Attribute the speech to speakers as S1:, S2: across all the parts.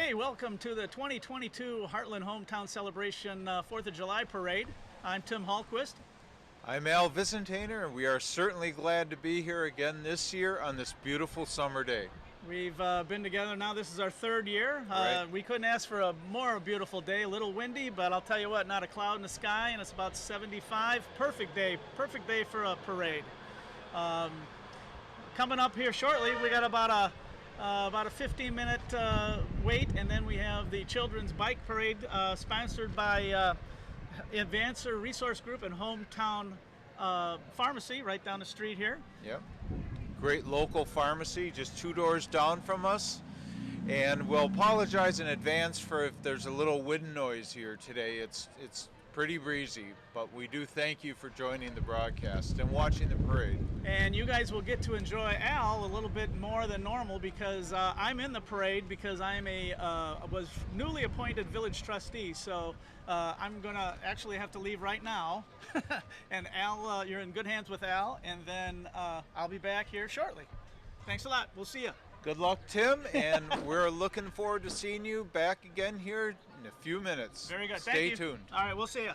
S1: Hey, welcome to the 2022 Hartland Hometown Celebration 4th of July Parade. I'm Tim Hallquist.
S2: I'm Al Visentainer, and we are certainly glad to be here again this year on this beautiful summer day.
S1: We've been together now. This is our third year.
S2: Right.
S1: We couldn't ask for a more beautiful day. A little windy, but I'll tell you what, not a cloud in the sky, and it's about 75. Perfect day for a parade. Coming up here shortly, we got about a 15-minute wait, and then we have the Children's Bike Parade sponsored by Advancer Resource Group and Hometown Pharmacy right down the street here.
S2: Yep. Great local pharmacy just 2 doors down from us. And we'll apologize in advance for if there's a little wind noise here today. It's pretty breezy, but we do thank you for joining the broadcast and watching the parade.
S1: And you guys will get to enjoy Al a little bit more than normal because I'm in the parade because I'm was newly appointed village trustee. So I'm gonna actually have to leave right now. And Al, you're in good hands with Al, and then I'll be back here shortly. Thanks a lot. We'll see you.
S2: Good luck, Tim, and we're looking forward to seeing you back again here in a few minutes.
S1: Very good.
S2: Stay
S1: Thank you.
S2: tuned.
S1: All right, we'll see you.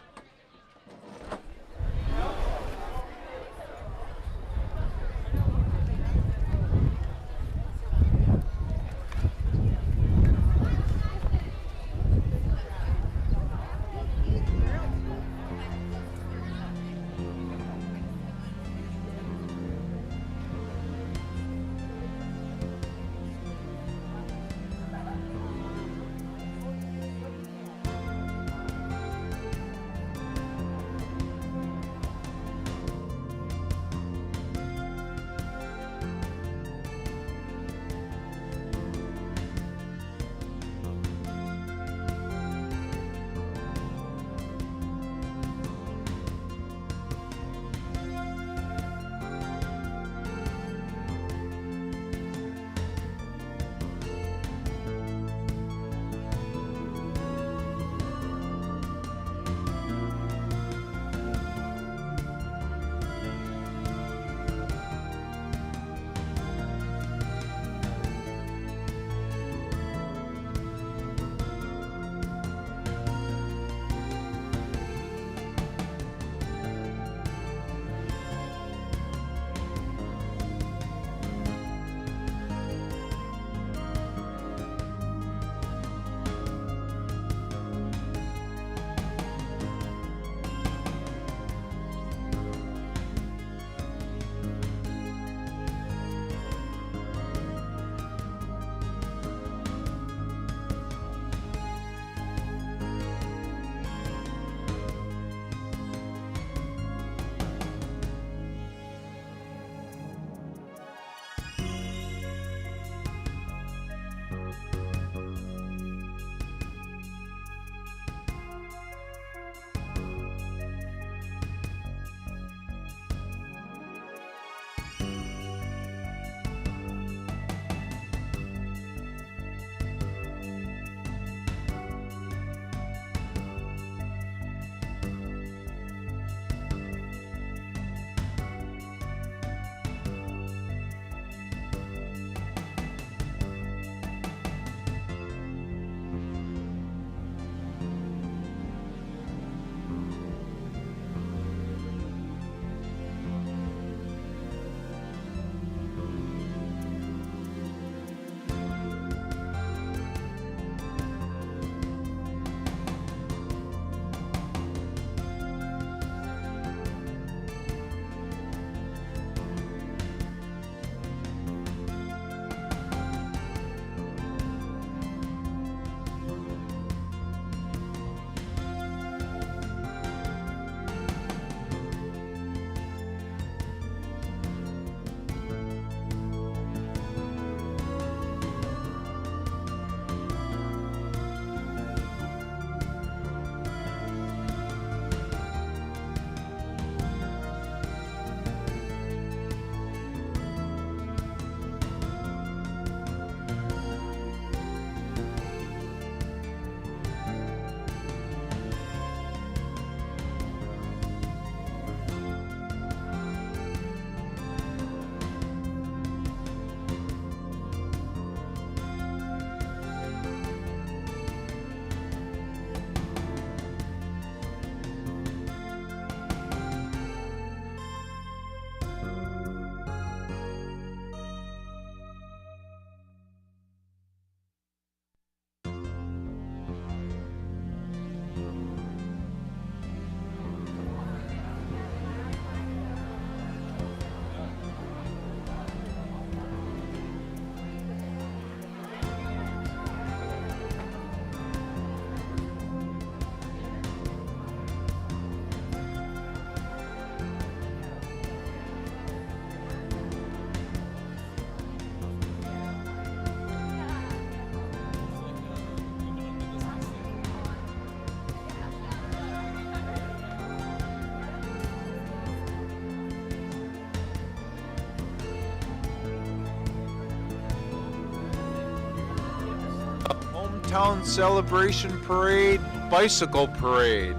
S2: Hometown Celebration Parade, Bicycle Parade.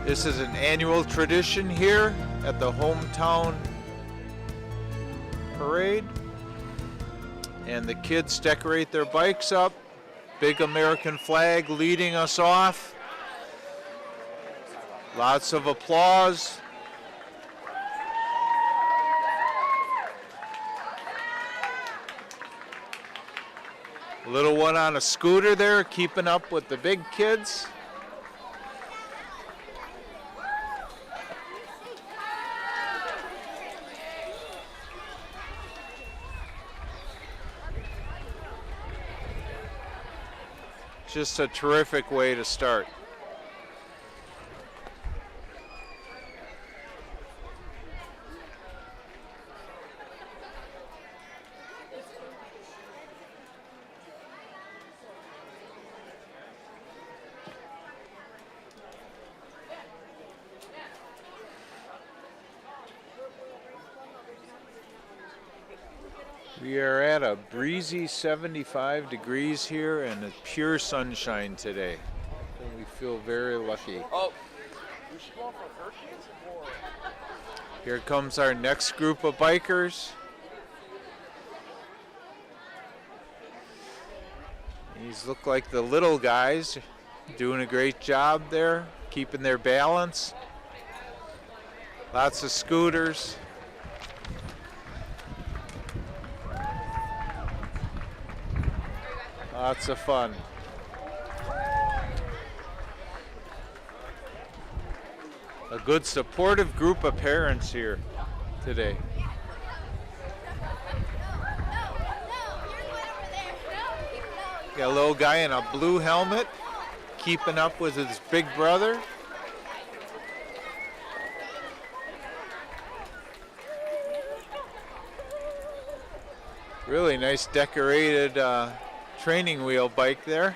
S2: This is an annual tradition here at the Hometown Parade. And the kids decorate their bikes up. Big American flag leading us off. Lots of applause. Little one on a scooter there, keeping up with the big kids. Just a terrific way to start. We are at a breezy 75 degrees here and a pure sunshine today. And we feel very lucky.
S3: Oh, we should go for Hershey's or?
S2: Here comes our next group of bikers. These look like the little guys doing a great job there, keeping their balance. Lots of scooters. Lots of fun. A good supportive group of parents here today. Got a little guy in a blue helmet keeping up with his big brother. Really nice decorated training wheel bike there.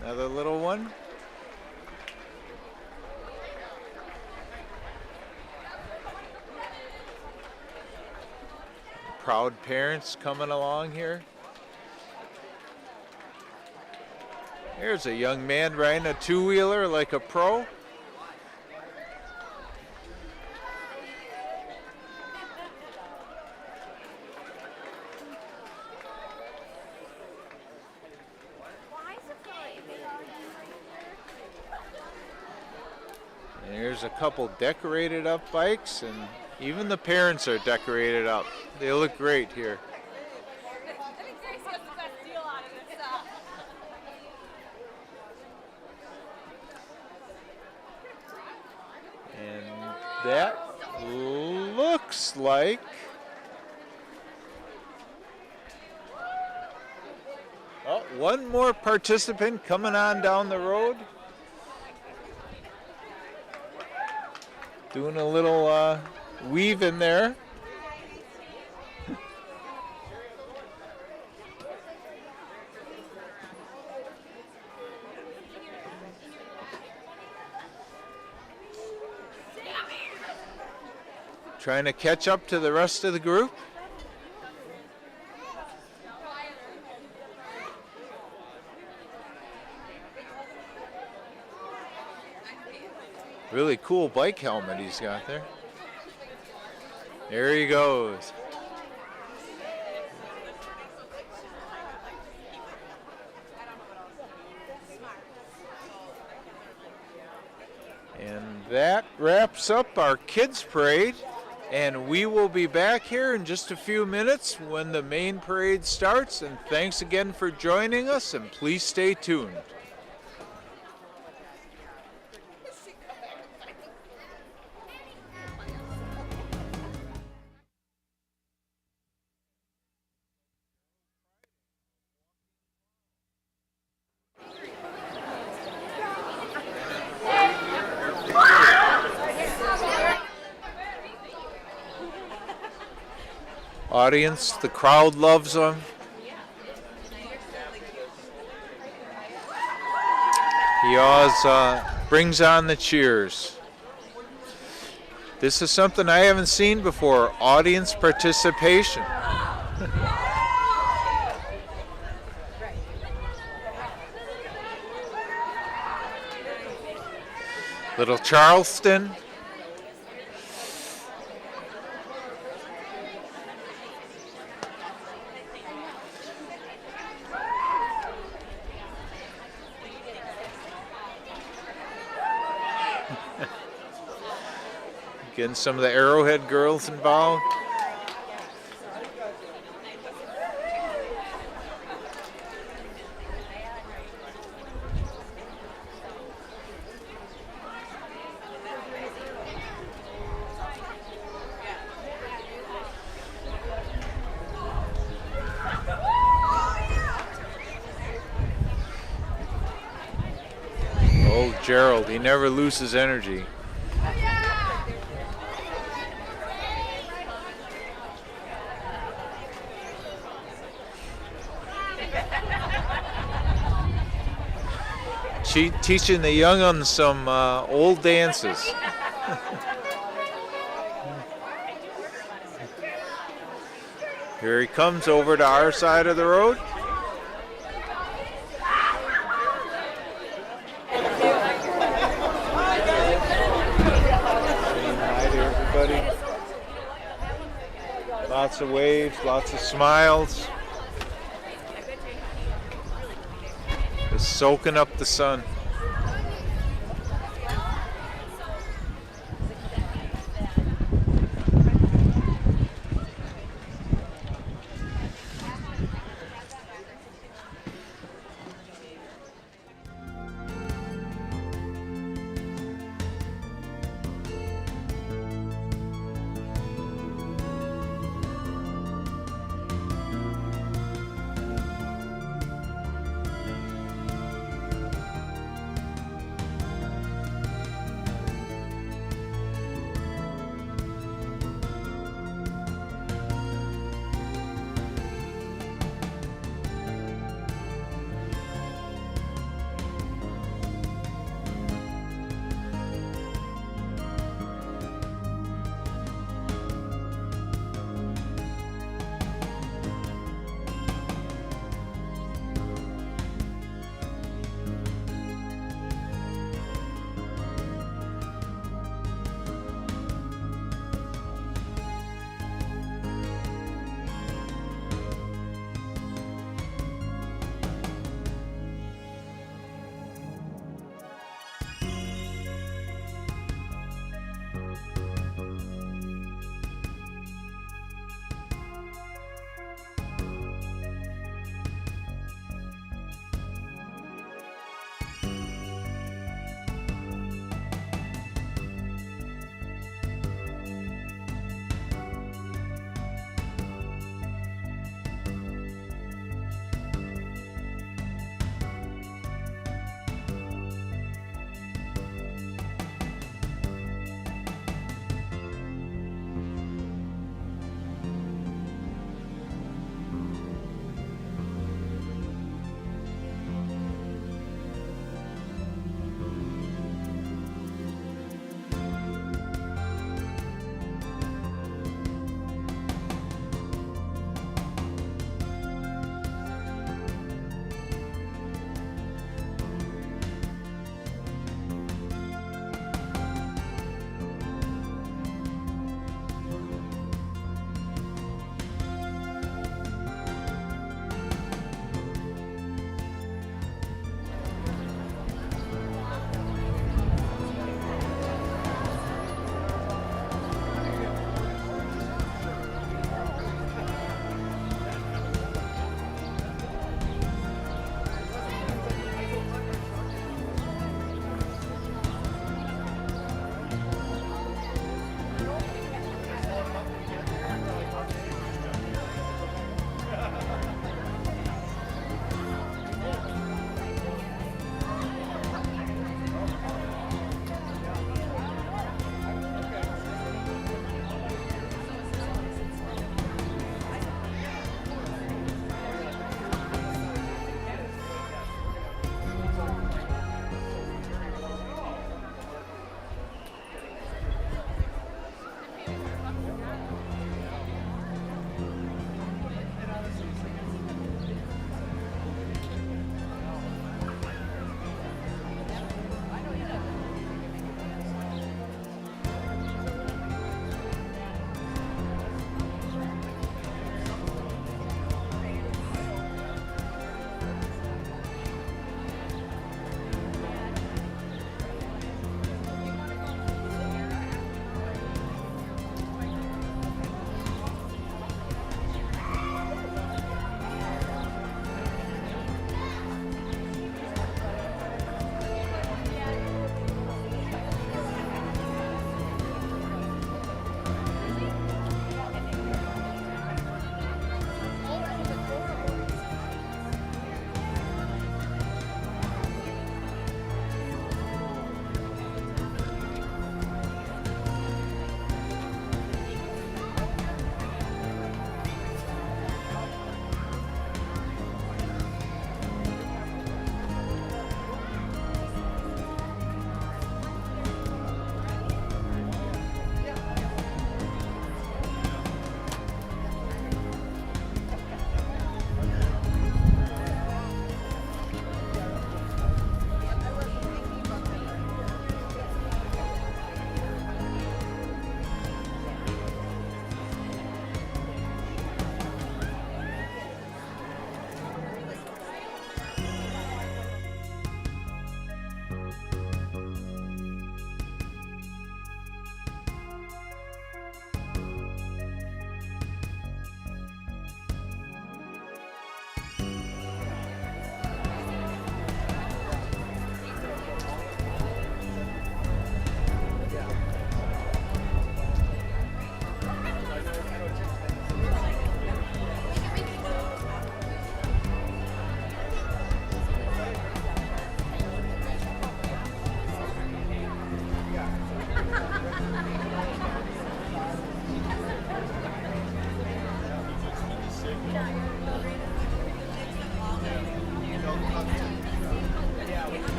S2: Another little one. Proud parents coming along here. Here's a young man riding a two-wheeler like a pro. There's a couple decorated up bikes, and even the parents are decorated up. They look great here. And that looks like one more participant coming on down the road. Doing a little weave in there. Trying to catch up to the rest of the group. Really cool bike helmet he's got there. There he goes. And that wraps up our kids parade, and we will be back here in just a few minutes when the main parade starts. And thanks again for joining us, and please stay tuned. Audience, the crowd loves them. He always brings on the cheers. This is something I haven't seen before, audience participation. Little Charleston. Getting some of the Arrowhead girls involved. Oh, Gerald, he never loses energy. Teaching the young ones some old dances. Here he comes over to our side of the road. Saying hi to everybody. Lots of waves, lots of smiles. Just soaking up the sun.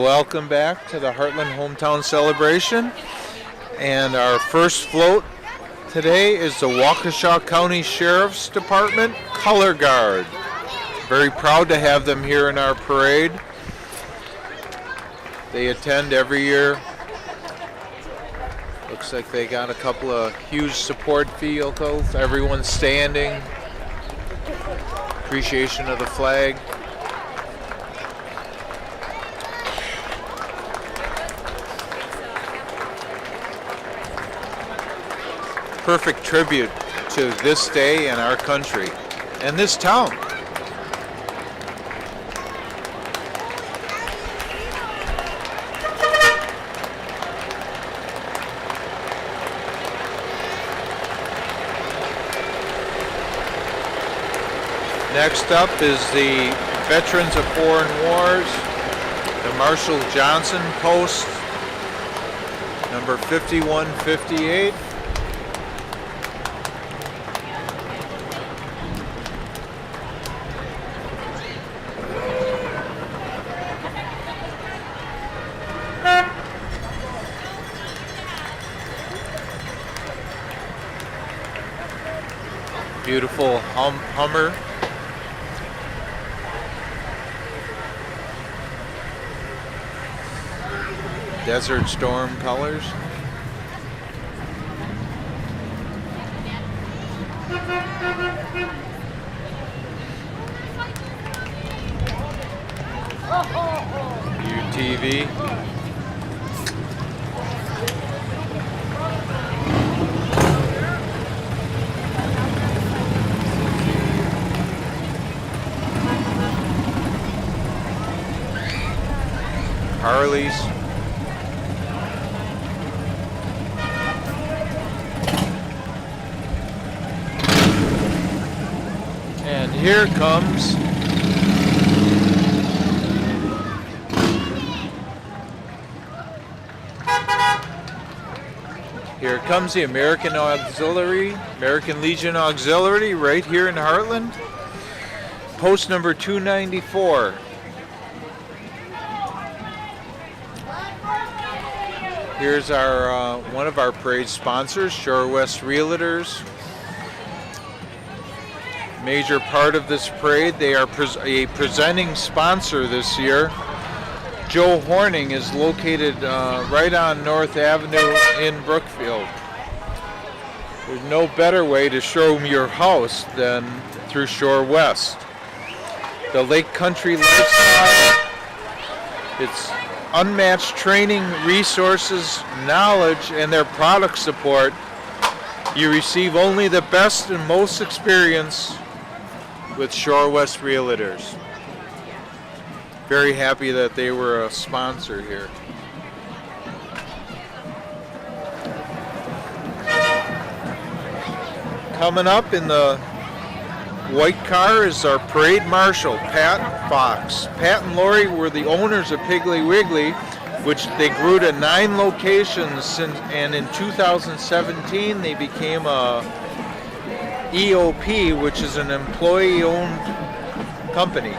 S2: welcome back to the Hartland Hometown Celebration. And our first float today is the Waukesha County Sheriff's Department Color Guard. Very proud to have them here in our parade. They attend every year. Looks like they got a couple of huge support vehicles. Everyone's standing. Appreciation of the flag. Perfect tribute to this day and our country and this town. Next up is the Veterans of Foreign Wars, the Marshall Johnson Post, number 5158. Beautiful Hummer. Desert Storm colors. UTV. Harleys. And here comes the American Legion Auxiliary right here in Hartland. Post number 294. Here's our one of our parade sponsors, Shore West Realtors. Major part of this parade. They are a presenting sponsor this year. Joe Horning is located right on North Avenue in Brookfield. There's no better way to show them your house than through Shore West. The Lake Country lifestyle, its unmatched training, resources, knowledge, and their product support. You receive only the best and most experience with Shore West Realtors. Very happy that they were a sponsor here. Coming up in the white car is our parade marshal, Pat Fox. Pat and Lori were the owners of Piggly Wiggly, which they grew to 9 locations, and in 2017 they became a EOP, which is an employee-owned company.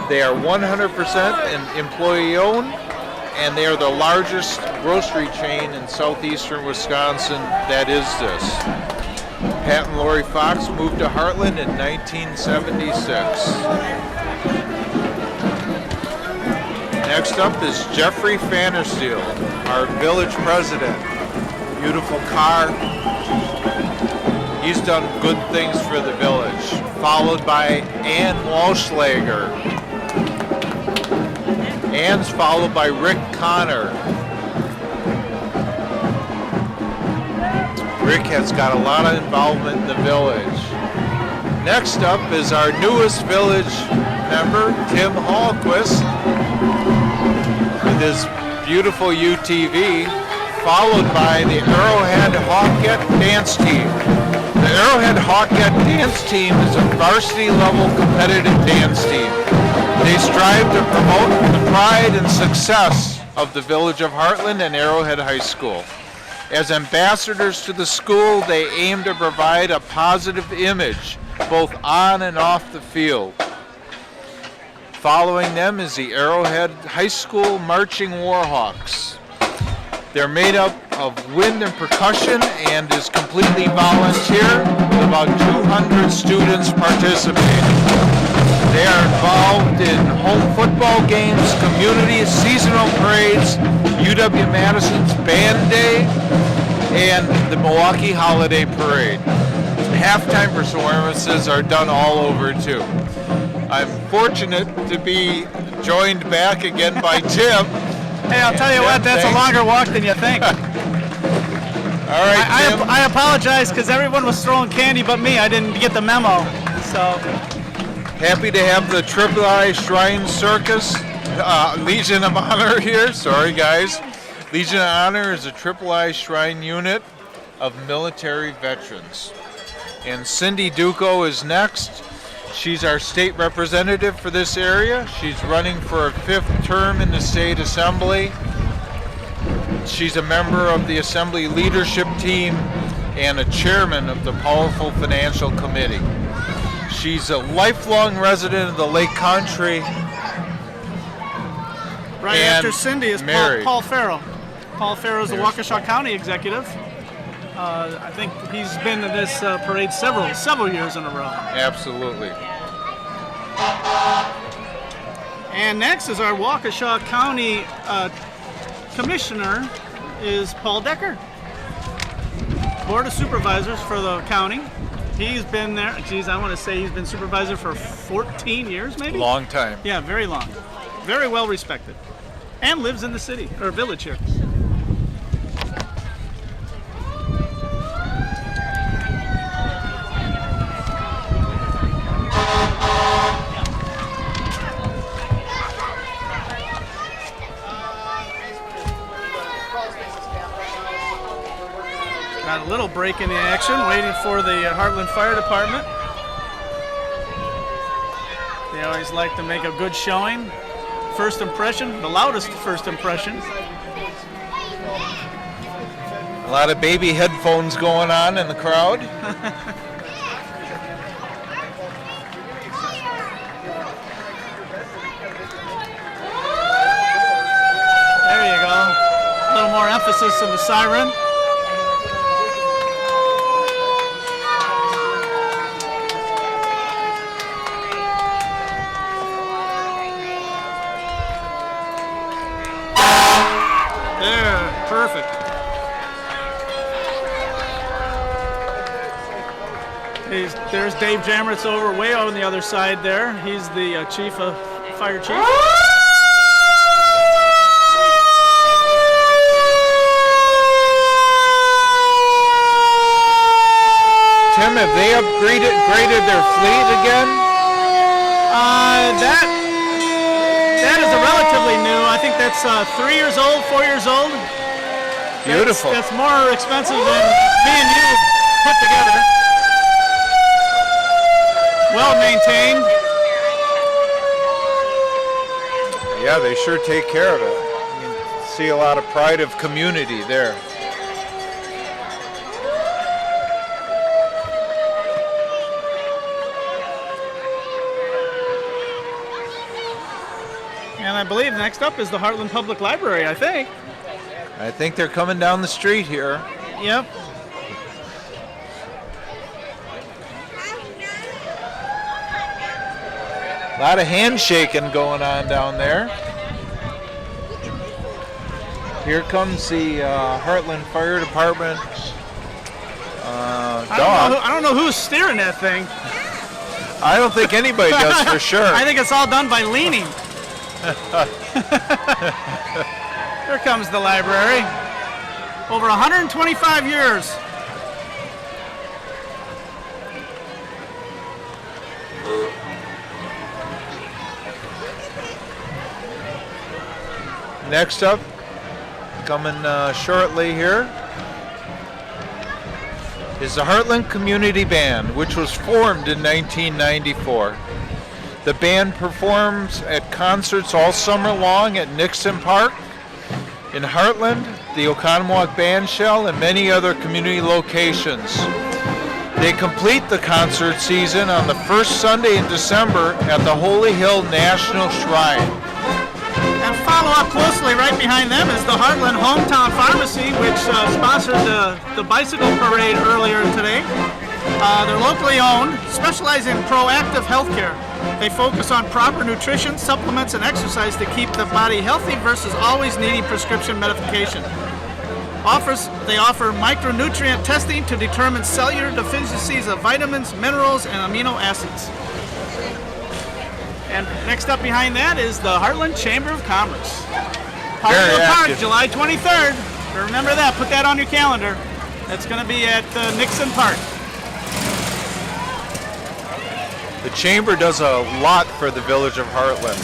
S2: They are 100% employee-owned, and they are the largest grocery chain in southeastern Wisconsin that is this. Pat and Lori Fox moved to Hartland in 1976. Next up is Jeffrey Fannersteel, our village president. Beautiful car. He's done good things for the village. Followed by Ann Walschlager. Ann's followed by Rick Connor. Rick has got a lot of involvement in the village. Next up is our newest village member, Tim Hallquist, with his beautiful UTV, followed by the Arrowhead Hawkette dance team. The Arrowhead Hawkette dance team is a varsity level competitive dance team. They strive to promote the pride and success of the village of Hartland and Arrowhead High School. As ambassadors to the school, they aim to provide a positive image, both on and off the field. Following them is the Arrowhead High School Marching Warhawks. They're made up of wind and percussion and is completely volunteer, with about 200 students participating. They are involved in home football games, community seasonal parades, UW-Madison's Band Day, and the Milwaukee Holiday Parade. Halftime performances are done all over too. I'm fortunate to be joined back again by Tim.
S1: Hey, I'll tell you what, that's a longer walk than you think.
S2: All right, Tim.
S1: I apologize because everyone was throwing candy but me. I didn't get the memo. So
S2: Happy to have the III Shrine Circus Legion of Honor here. Sorry, guys. Legion of Honor is a III Shrine unit of military veterans. And Cindy Duco is next. She's our state representative for this area. She's running for a 5th term in the state assembly. She's a member of the assembly leadership team and a chairman of the powerful financial committee. She's a lifelong resident of the Lake Country.
S1: right after Cindy is Paul Farrow. Paul Farrow is the Waukesha County executive. I think he's been to this parade several years in a row.
S2: Absolutely.
S1: And next is our Waukesha County Commissioner is Paul Decker. Board of Supervisors for the county. He's been there, geez, I want to say he's been supervisor for 14 years maybe?
S2: Long time.
S1: Yeah, very long. Very well respected. And lives in the city, or village here. Got a little break in the action, waiting for the Hartland Fire Department. They always like to make a good showing. First impression, the loudest first impression.
S2: A lot of baby headphones going on in the crowd.
S1: There you go. A little more emphasis in the siren. Perfect. There's Dave Jammert's way on the other side there. He's the fire chief.
S2: Tim, have they graded their fleet again?
S1: That is a relatively new. I think that's 3 years old, 4 years old.
S2: Beautiful.
S1: That's more expensive than me and you put together. Well maintained.
S2: Yeah, they sure take care of it. You can see a lot of pride of community there.
S1: And I believe next up is the Hartland Public Library, I think.
S2: I think they're coming down the street here.
S1: Yep.
S2: A lot of handshaking going on down there. Here comes the Hartland Fire Department dog.
S1: I don't know who's steering that thing.
S2: I don't think anybody does for sure.
S1: I think it's all done by leaning. Here comes the library. Over 125 years.
S2: Next up, coming shortly here, is the Hartland Community Band, which was formed in 1994. The band performs at concerts all summer long at Nixon Park, in Hartland, the Oconomowoc Band Shell, and many other community locations. They complete the concert season on the first Sunday in December at the Holy Hill National Shrine.
S1: And follow up closely right behind them is the Hartland Hometown Pharmacy, which sponsored the bicycle parade earlier today. They're locally owned, specialize in proactive healthcare. They focus on proper nutrition, supplements, and exercise to keep the body healthy versus always needing prescription medication. They offer micronutrient testing to determine cellular deficiencies of vitamins, minerals, and amino acids. And next up behind that is the Hartland Chamber of Commerce. Hartland Park, July 23rd. Remember that, put that on your calendar. It's going to be at Nixon Park.
S2: The Chamber does a lot for the village of Hartland.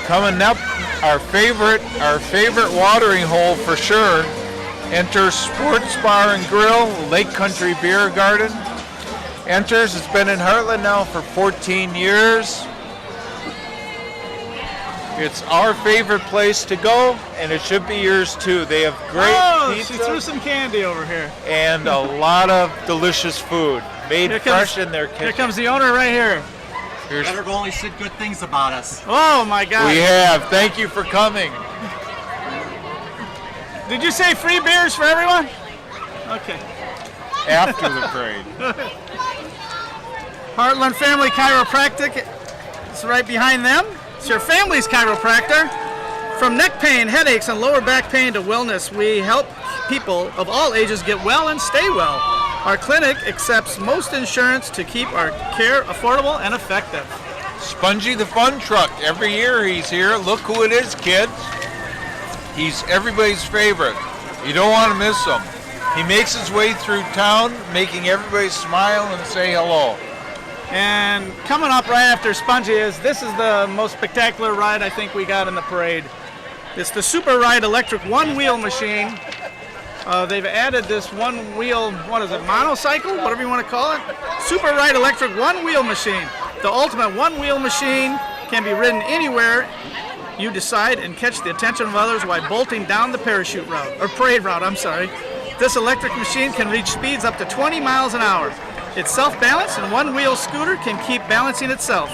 S2: Coming up, our favorite watering hole for sure. Enter Sports Bar and Grill, Lake Country Beer Garden. Enters, it's been in Hartland now for 14 years. It's our favorite place to go, and it should be yours too. They have great pizza.
S1: She threw some candy over here.
S2: And a lot of delicious food, made fresh in their kitchen.
S1: Here comes the owner right here.
S4: Better only said good things about us.
S1: Oh my God.
S2: We have. Thank you for coming.
S1: Did you say free beers for everyone? Okay.
S2: After the parade.
S1: Hartland Family Chiropractic is right behind them. It's your family's chiropractor. From neck pain, headaches, and lower back pain to wellness, we help people of all ages get well and stay well. Our clinic accepts most insurance to keep our care affordable and effective.
S2: Spongy the Fun Truck. Every year he's here. Look who it is, kids. He's everybody's favorite. You don't want to miss him. He makes his way through town, making everybody smile and say hello.
S1: And coming up right after Spongy this is the most spectacular ride I think we got in the parade. It's the Super Ride Electric one-wheel machine. They've added this one-wheel, monocycle, whatever you want to call it. Super Ride Electric one-wheel machine. The ultimate one-wheel machine can be ridden anywhere you decide and catch the attention of others while bolting down the parachute route, or parade route, I'm sorry. This electric machine can reach speeds up to 20 miles an hour. It's self-balanced, and one-wheel scooter can keep balancing itself.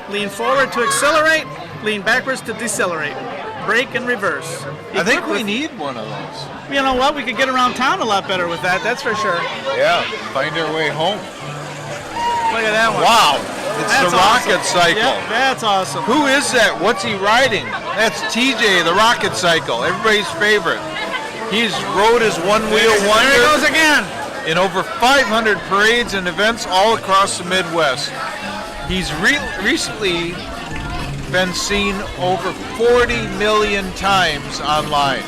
S1: Lean forward to accelerate, lean backwards to decelerate. Brake and reverse.
S2: I think we need one of those.
S1: You know what? We could get around town a lot better with that, that's for sure.
S2: Yeah, find our way home.
S1: Look at that one.
S2: Wow, it's
S1: That's
S2: the rocket cycle.
S1: Yep, that's awesome.
S2: Who is that? What's he riding? That's TJ, the rocket cycle, everybody's favorite. He's rode his one-wheel wonder.
S1: There he goes again.
S2: In over 500 parades and events all across the Midwest. He's recently been seen over 40 million times online.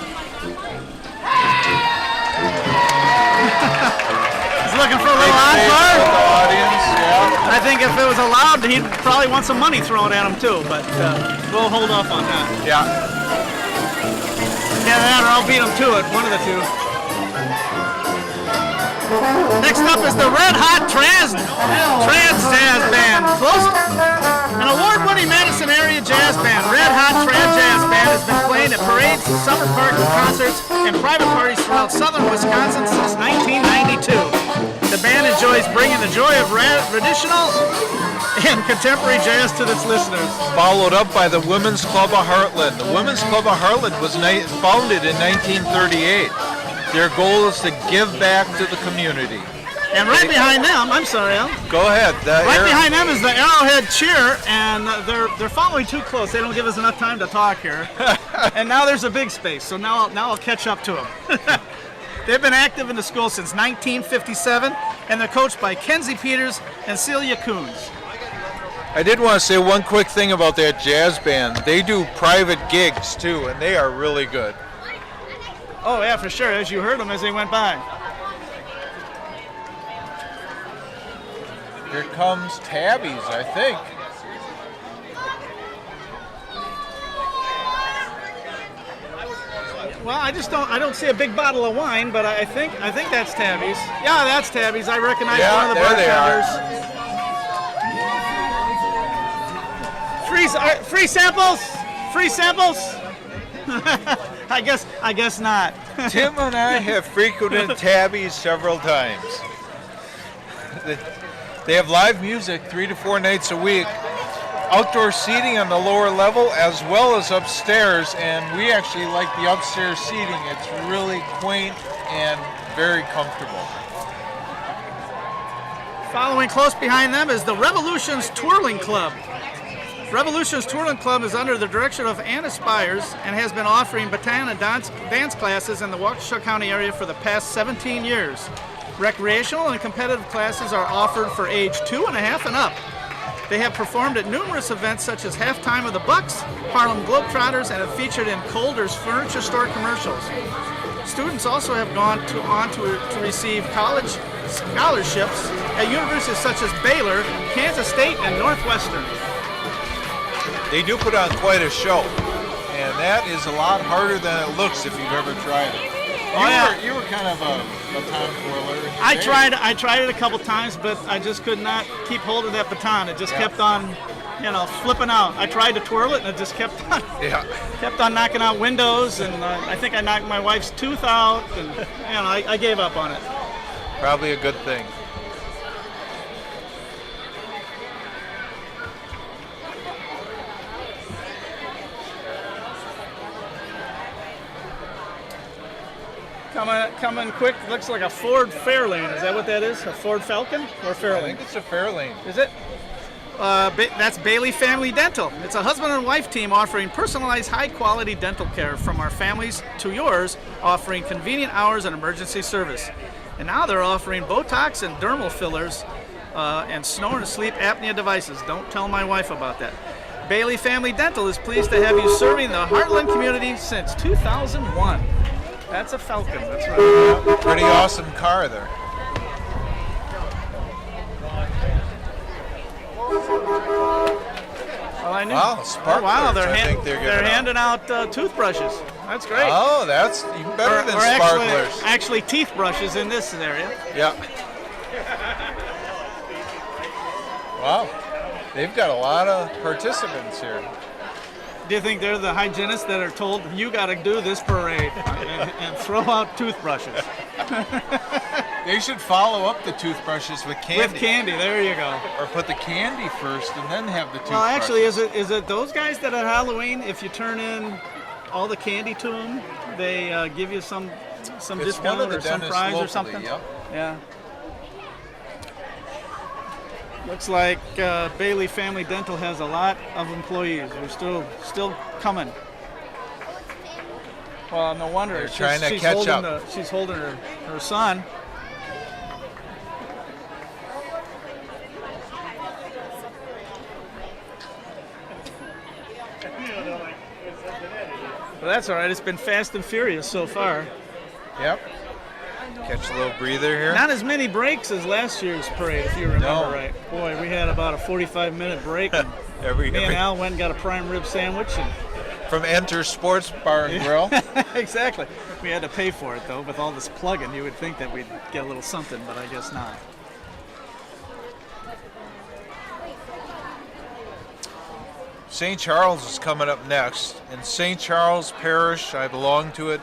S1: He's looking for a little encore.
S2: Audience, yeah.
S1: I think if it was allowed, he'd probably want some money thrown at him too, but we'll hold off on that.
S2: Yeah.
S1: Yeah, that or I'll beat him to it, one of the two. Next up is the Red Hot Trans Jazz Band. An award-winning Madison area jazz band, Red Hot Trans Jazz Band has been playing at parades, summer park concerts, and private parties throughout southern Wisconsin since 1992. The band enjoys bringing the joy of traditional and contemporary jazz to its listeners.
S2: Followed up by the Women's Club of Hartland. The Women's Club of Hartland was founded in 1938. Their goal is to give back to the community.
S1: And right behind them, I'm sorry, Al.
S2: Go ahead.
S1: Right behind them is the Arrowhead Cheer, and they're following too close. They don't give us enough time to talk here. And now there's a big space, so now I'll catch up to them. They've been active in the school since 1957, and they're coached by Kenzie Peters and Celia Coons.
S2: I did want to say one quick thing about that jazz band. They do private gigs too, and they are really good.
S1: Oh yeah, for sure, as you heard them as they went by.
S2: Here comes Tabby's, I think.
S1: Well, I don't see a big bottle of wine, but I think that's Tabby's. Yeah, that's Tabby's. I recognize one of the bartenders. Free samples? Free samples? I guess not.
S2: Tim and I have frequented Tabby's several times. They have live music 3 to 4 nights a week, outdoor seating on the lower level as well as upstairs, and we actually like the upstairs seating. It's really quaint and very comfortable.
S1: Following close behind them is the Revolutions Twirling Club. Revolutions Twirling Club is under the direction of Anna Spires and has been offering baton and dance classes in the Waukesha County area for the past 17 years. Recreational and competitive classes are offered for age 2.5 and up. They have performed at numerous events such as Halftime of the Bucks, Harlem Globetrotters, and have featured in Calder's furniture store commercials. Students also have on to receive college scholarships at universities such as Baylor, Kansas State, and Northwestern.
S2: They do put on quite a show, and that is a lot harder than it looks if you've ever tried it. You were kind of a baton twirler.
S1: I tried it a couple times, but I just could not keep hold of that baton. It just kept on, flipping out. I tried to twirl it, and it just kept on knocking out windows, and I think I knocked my wife's tooth out, and I gave up on it.
S2: Probably a good thing.
S1: Coming quick, looks like a Ford Fairlane. Is that what that is? A Ford Falcon or Fairlane?
S2: I think it's a Fairlane.
S1: Is it? That's Bailey Family Dental. It's a husband and wife team offering personalized, high-quality dental care from our families to yours, offering convenient hours and emergency service. And now they're offering Botox and dermal fillers and snore and sleep apnea devices. Don't tell my wife about that. Bailey Family Dental is pleased to have you serving the Hartland community since 2001. That's a Falcon, that's right.
S2: Pretty awesome car there.
S1: Well, I knew.
S2: Wow, sparklers.
S1: Wow, they're
S2: they're
S1: handing out toothbrushes. That's great.
S2: Oh, that's even better than sparklers.
S1: Actually, teeth brushes in this area.
S2: Yeah. Wow, they've got a lot of participants here.
S1: Do you think they're the hygienists that are told, you got to do this parade and throw out toothbrushes?
S2: They should follow up the toothbrushes with candy.
S1: With candy, there you go.
S2: Or put the candy first and then have the toothbrushes.
S1: Well, actually, is it those guys that at Halloween, if you turn in all the candy to them, they give you some discount or some prize
S2: locally,
S1: or something?
S2: Yep.
S1: Yeah. Looks like Bailey Family Dental has a lot of employees. They're still coming. Well, no wonder.
S2: They're trying to catch up.
S1: She's holding her son. Well, that's all right. It's been fast and furious so far.
S2: Yep. Catch a little breather here.
S1: Not as many breaks as last year's parade, if you remember right. Boy, we had about a 45-minute break. And me and Al went and got a prime rib sandwich. And
S2: from Enter Sports Bar and Grill.
S1: Exactly. We had to pay for it, though. With all this plugging, you would think that we'd get a little something, but I guess not.
S2: St. Charles is coming up next. And St. Charles Parish, I belong to it.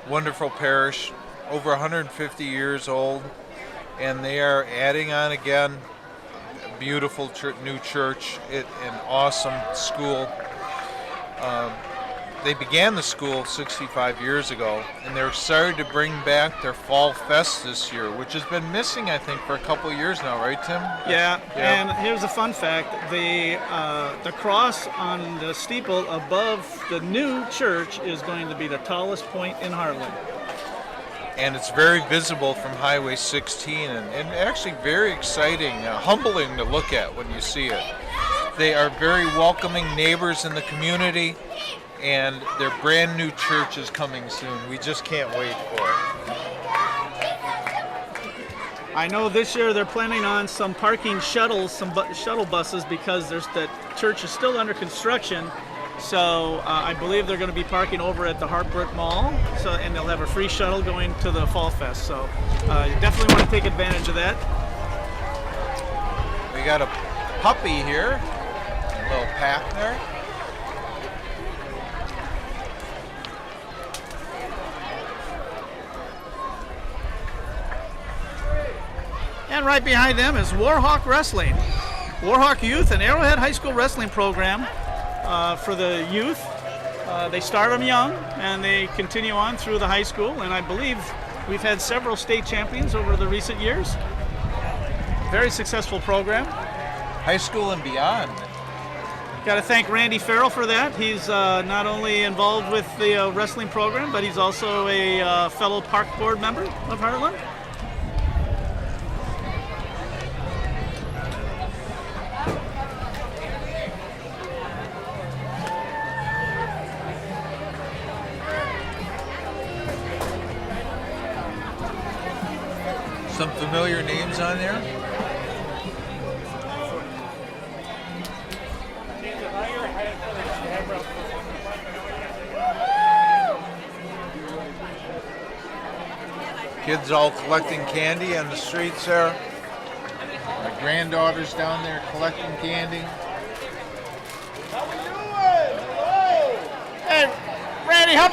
S2: Wonderful parish. Over 150 years old, and they are adding on again a beautiful new church, an awesome school. They began the school 65 years ago, and they're excited to bring back their Fall Fest this year, which has been missing, I think, for a couple of years now, right, Tim?
S1: Yeah. And here's a fun fact. The cross on the steeple above the new church is going to be the tallest point in Hartland.
S2: And it's very visible from Highway 16 and actually very exciting, humbling to look at when you see it. They are very welcoming neighbors in the community, and their brand new church is coming soon. We just can't wait for it.
S1: I know this year they're planning on some parking shuttles, some shuttle buses, because the church is still under construction. So I believe they're going to be parking over at the Hartland Mall, and they'll have a free shuttle going to the Fall Fest. So you definitely want to take advantage of that.
S2: We got a puppy here, a little pack there.
S1: And right behind them is Warhawk Wrestling. Warhawk Youth and Arrowhead High School Wrestling program for the youth. They start them young and they continue on through the high school, and I believe we've had several state champions over the recent years. Very successful program.
S2: High school and beyond.
S1: Got to thank Randy Farrell for that. He's not only involved with the wrestling program, but he's also a fellow park board member of Hartland.
S2: Some familiar names on there. Kids all collecting candy on the streets there. My granddaughter's down there collecting candy.
S1: Hey, Randy, how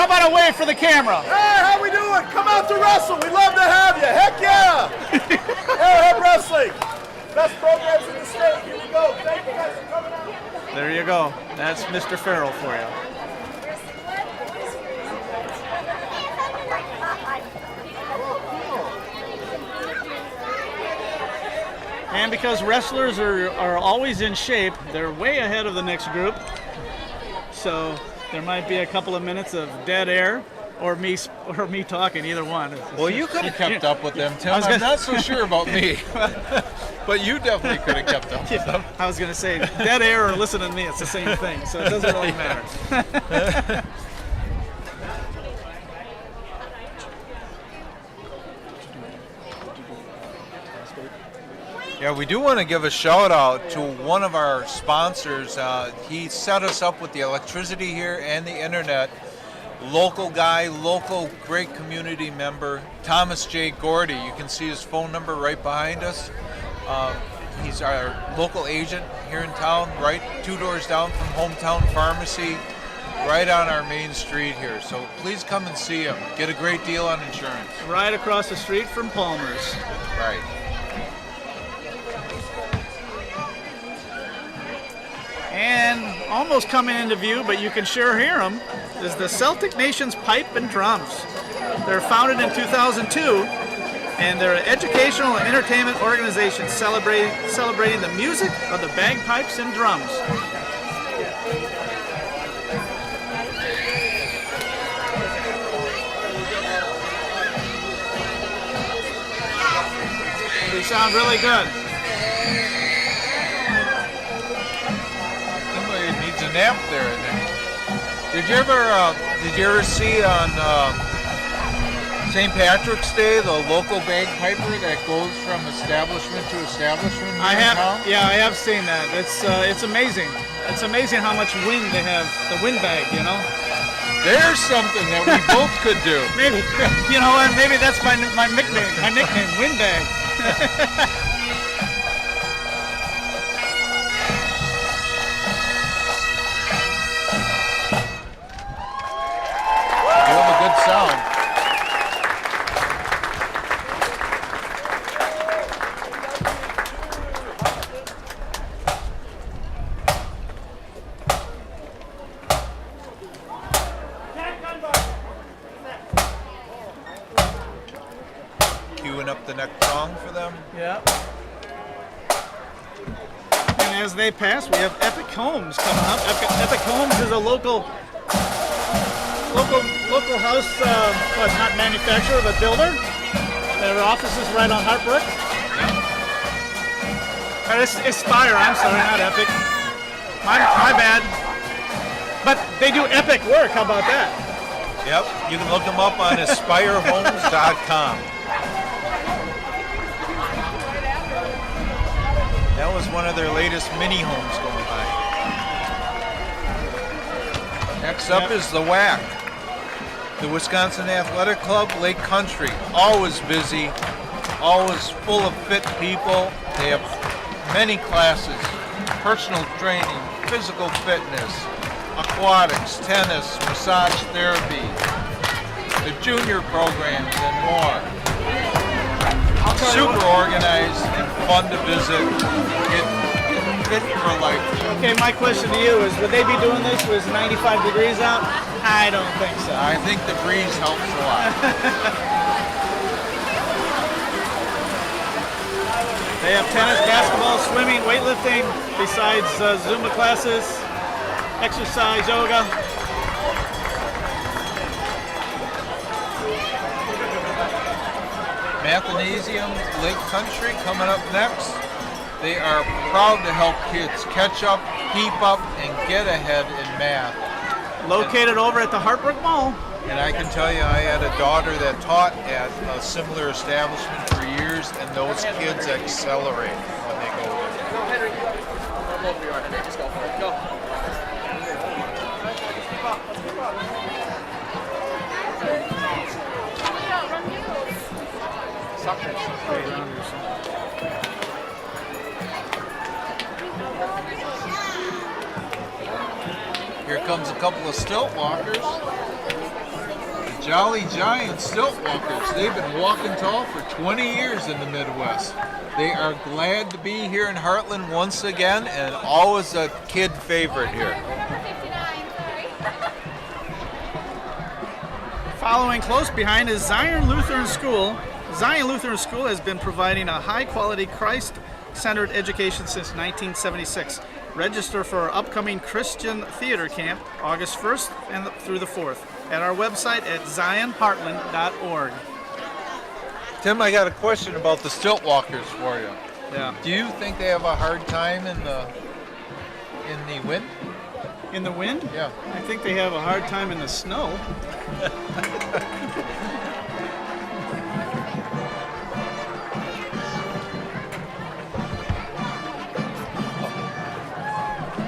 S1: about a wave for the camera?
S3: Hey, how we doing? Come out to wrestle. We'd love to have you. Heck yeah! Arrowhead Wrestling. Best programs in the state. Here we go. Thank you guys for coming out.
S1: There you go. That's Mr. Farrell for you. And because wrestlers are always in shape, they're way ahead of the next group. So there might be a couple of minutes of dead air or me talking, either one.
S2: Well, you could have kept up with them, Tim. I'm not so sure about me. But you definitely could have kept up with them.
S1: I was going to say, dead air or listen to me, it's the same thing. So it doesn't really matter.
S2: Yeah, we do want to give a shout out to one of our sponsors. He set us up with the electricity here and the internet. Local guy, local great community member, Thomas J. Gordy. You can see his phone number right behind us. He's our local agent here in town, right 2 doors down from Hometown Pharmacy, right on our main street here. So please come and see him. Get a great deal on insurance.
S1: Right across the street from Palmer's.
S2: Right.
S1: And almost coming into view, but you can sure hear them, is the Celtic Nations Pipe and Drums. They're founded in 2002, and they're an educational and entertainment organization celebrating the music of the bagpipes and drums. They sound really good.
S2: A nap there, I think. Did you ever see on St. Patrick's Day the local bagpiper that goes from establishment to establishment?
S1: I have seen that. It's amazing. It's amazing how much wind they have. The wind bag, you know.
S2: There's something that we both could do.
S1: Maybe, you know, and maybe that's my nickname. My nickname, wind bag.
S2: Sound. Queuing up the next song for them.
S1: Yeah. And as they pass, we have Epic Homes coming up. Epic Homes is a local house, not manufacturer, but builder. Their office is right on Hartbrook. It's Aspire, I'm sorry, not Epic. My bad. But they do epic work, how about that?
S2: Yep, you can look them up on aspirehomes.com. That was one of their latest mini homes going by. Next up is the WAC. The Wisconsin Athletic Club, Lake Country, always busy, always full of fit people. They have many classes, personal training, physical fitness, aquatics, tennis, massage therapy, the junior programs, and more. super organized and fun to visit. Get fit for life.
S1: Okay, my question to you is, would they be doing this with 95 degrees out? I don't think so.
S2: I think the breeze helps a lot.
S1: They have tennis, basketball, swimming, weightlifting, besides Zumba classes, exercise, yoga.
S2: Mathnasium Lake Country coming up next. They are proud to help kids catch up, keep up, and get ahead in math.
S1: Located over at the Hartland Mall.
S2: And I can tell you, I had a daughter that taught at a similar establishment for years, and those kids accelerate when they go there.
S5: Go, Henry. Go over your Henry. Just go for it. Go.
S2: Here comes a couple of stilt walkers. The Jolly Giant stilt walkers. They've been walking tall for 20 years in the Midwest. They are glad to be here in Hartland once again, and always a kid favorite here.
S1: Following close behind is Zion Lutheran School. Zion Lutheran School has been providing a high-quality, Christ-centered education since 1976. Register for our upcoming Christian Theater Camp, August 1st and through the 4th, at our website at zionhartland.org.
S2: Tim, I got a question about the stilt walkers for you.
S1: Yeah.
S2: Do you think they have a hard time in the wind?
S1: In the wind?
S2: Yeah.
S1: I think they have a hard time in the snow.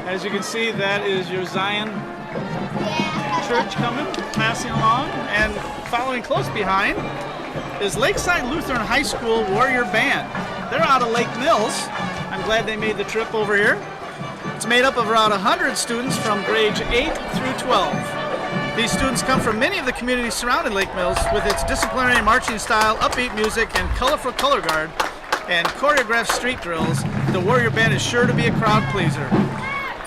S1: As you can see, that is your Zion Church coming, passing along, and following close behind is Lakeside Lutheran High School Warrior Band. They're out of Lake Mills. I'm glad they made the trip over here. It's made up of around 100 students from grades 8 through 12. These students come from many of the communities surrounding Lake Mills with its disciplinary marching style, upbeat music, and colorful color guard, and choreographed street drills. The Warrior Band is sure to be a crowd pleaser.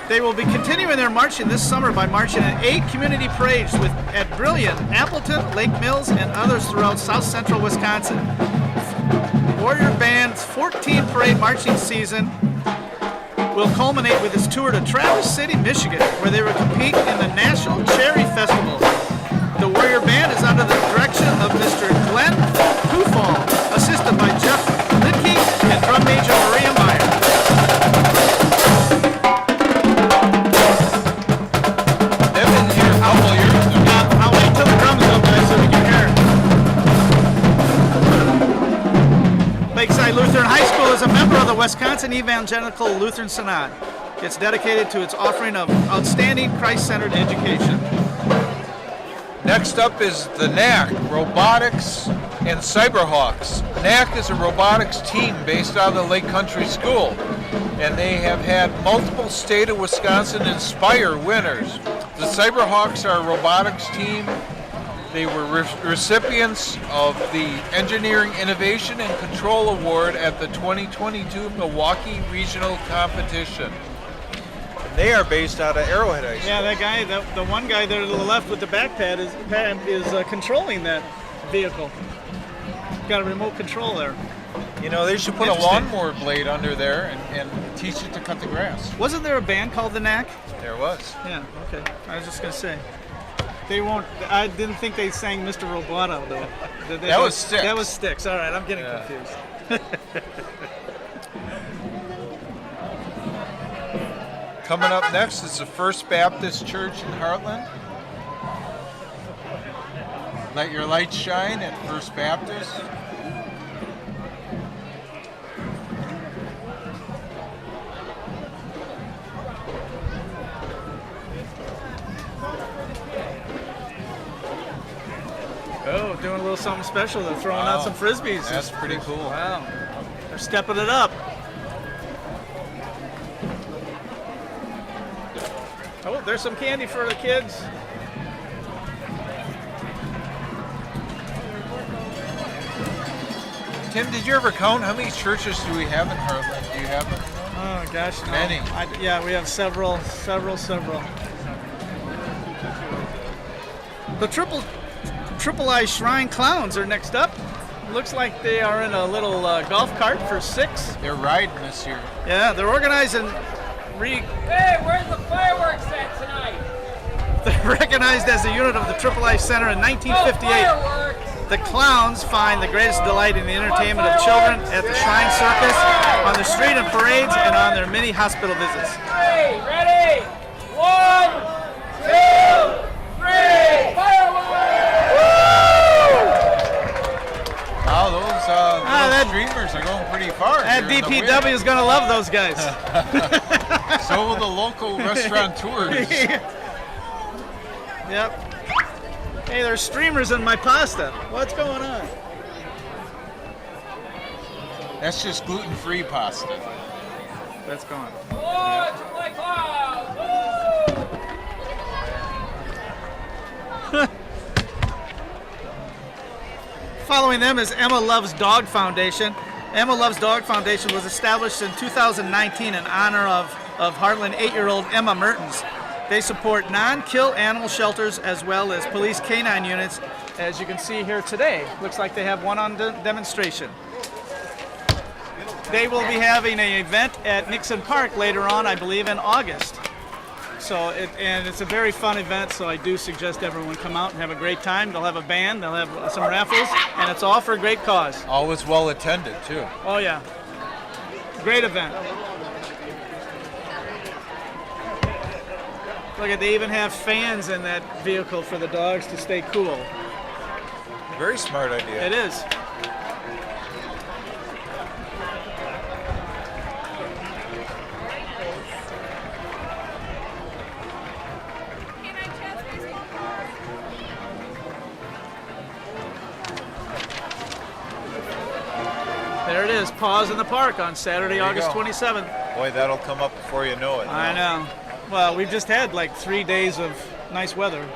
S1: They will be continuing their marching this summer by marching in 8 community parades at Brilliant, Appleton, Lake Mills, and others throughout south central Wisconsin. Warrior Band's 14th parade marching season will culminate with its tour to Traverse City, Michigan, where they will compete in the National Cherry Festival. The Warrior Band is under the direction of Mr. Glenn Kufall, assisted by Jeff Lidke and drum major Maria Meyer. I'll wait till the drums go by so we can hear. Lakeside Lutheran High School is a member of the Wisconsin Evangelical Lutheran Synod. It's dedicated to its offering of outstanding Christ-centered education.
S2: Next up is the NAC, Robotics and Cyberhawks. NAC is a robotics team based out of the Lake Country School, and they have had multiple State of Wisconsin Inspire winners. The Cyberhawks are a robotics team. They were recipients of the Engineering Innovation and Control Award at the 2022 Milwaukee Regional Competition. They are based out of Arrowhead High School.
S1: Yeah, that guy, the one guy there to the left with the backpad is controlling that vehicle. Got a remote control there.
S2: You know, they should put a lawnmower blade under there and teach it to cut the grass.
S1: Wasn't there a band called the Knack?
S2: There was.
S1: Yeah, okay. I was just going to say. They won't, I didn't think they sang Mr. Roboto, though.
S2: That was Styx.
S1: That was Styx. All right, I'm getting confused.
S2: Coming up next is the First Baptist Church in Hartland. Let your light shine at First Baptist.
S1: Oh, doing a little something special. They're throwing out some frisbees.
S2: That's pretty cool.
S1: Wow. They're stepping it up. Oh, there's some candy for the kids.
S2: Tim, did you ever count how many churches do we have in Hartland? Do you have them?
S1: Oh gosh, no.
S2: Many.
S1: Yeah, we have several. The Triple I Shrine Clowns are next up. Looks like they are in a little golf cart for 6.
S2: They're riding this year.
S1: Yeah, they're organizing.
S6: Hey, where's the fireworks at tonight?
S1: They're recognized as a unit of the Triple I Center in 1958. The clowns find the greatest delight in the entertainment of children at the Shrine Circus, on the street and parades, and on their many hospital visits.
S6: Ready? 1, 2, 3, fireworks!
S2: Wow, those streamers are going pretty far.
S1: That DPW is going to love those guys.
S2: So will the local restaurateurs.
S1: Yep. Hey, there's streamers in my pasta. What's going on?
S2: That's just gluten-free pasta.
S1: That's gone.
S6: Oh, Triple I Clouds!
S1: Following them is Emma Loves Dog Foundation. Emma Loves Dog Foundation was established in 2019 in honor of Hartland 8-year-old Emma Mertens. They support non-kill animal shelters as well as police canine units, as you can see here today. Looks like they have one on demonstration. They will be having an event at Nixon Park later on, I believe, in August. So, it's a very fun event, so I do suggest everyone come out and have a great time. They'll have a band, they'll have some raffles, and it's all for a great cause.
S2: Always well attended, too.
S1: Oh, yeah. Great event. Look at, they even have fans in that vehicle for the dogs to stay cool.
S2: Very smart idea.
S1: It is. There it is, Paws in the Park on Saturday, August 27th.
S2: Boy, that'll come up before you know it.
S1: I know. Well, we've just had like 3 days of nice weather.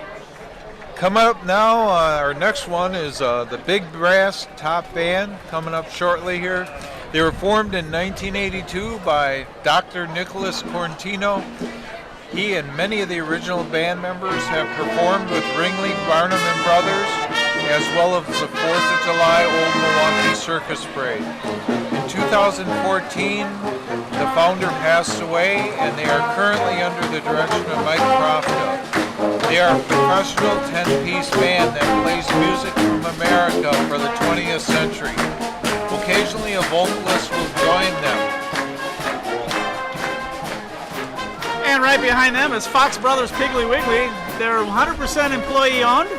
S2: Coming up now, our next one is the Big Brass Top Band, coming up shortly here. They were formed in 1982 by Dr. Nicholas Corntino. He and many of the original band members have performed with Ringling Barnum and Brothers, as well as the 4th of July Old Milwaukee Circus Parade. In 2014, the founder passed away, and they are currently under the direction of Mike Crofta. They are a professional 10-piece band that plays music from America for the 20th century. Occasionally, a vocalist will join them.
S1: And right behind them is Fox Brothers Piggly Wiggly. They're 100% employee owned.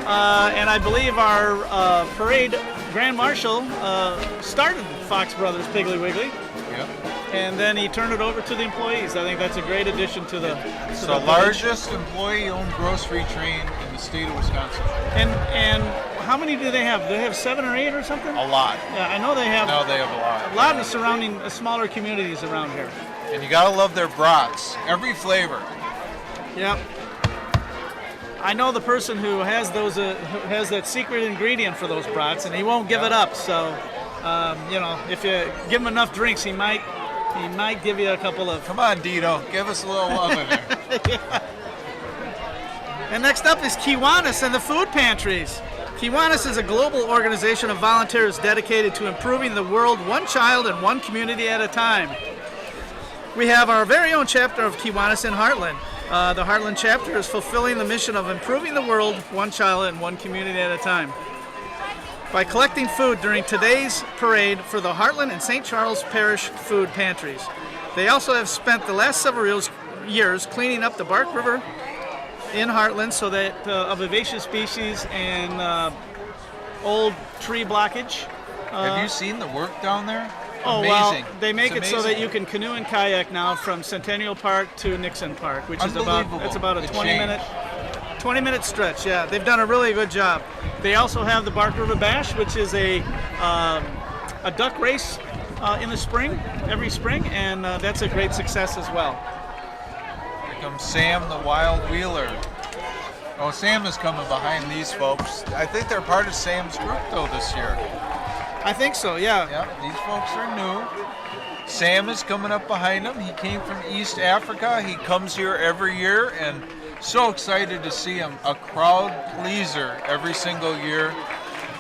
S1: And I believe our parade Grand Marshal started Fox Brothers Piggly Wiggly.
S2: Yep.
S1: And then he turned it over to the employees. I think that's a great addition to the
S2: It's the largest employee-owned grocery chain in the state of Wisconsin.
S1: And how many do they have? Do they have 7 or 8 or something?
S2: A lot.
S1: Yeah, I know they have.
S2: No, they have a lot.
S1: A lot of surrounding smaller communities around here.
S2: And you gotta love their brats. Every flavor.
S1: Yep. I know the person who has those, who has that secret ingredient for those brats, and he won't give it up. So, you know, if you give him enough drinks, he might give you a couple of.
S2: Come on, Dito, give us a little love in there.
S1: Yeah. And next up is Kiwanis and the food pantries. Kiwanis is a global organization of volunteers dedicated to improving the world one child and one community at a time. We have our very own chapter of Kiwanis in Hartland. The Hartland chapter is fulfilling the mission of improving the world one child and one community at a time by collecting food during today's parade for the Hartland and St. Charles Parish food pantries. They also have spent the last several years cleaning up the Bark River in Hartland so that of invasive species and old tree blockage.
S2: Have you seen the work down there?
S1: Oh,
S2: amazing.
S1: well, they make
S2: It's
S1: it so that
S2: amazing.
S1: you can canoe and kayak now from Centennial Park to Nixon Park, which is about a
S2: The
S1: 20-minute stretch. Yeah, they've done a really good job. They also have the Bark River Bash, which is a duck race in the spring, every spring, and that's a great success as well.
S2: Here comes Sam the Wild Wheeler. Oh, Sam is coming behind these folks. I think they're part of Sam's group, though, this year.
S1: I think so, yeah.
S2: Yep, these folks are new. Sam is coming up behind him. He came from East Africa. He comes here every year, and so excited to see him. A crowd pleaser every single year.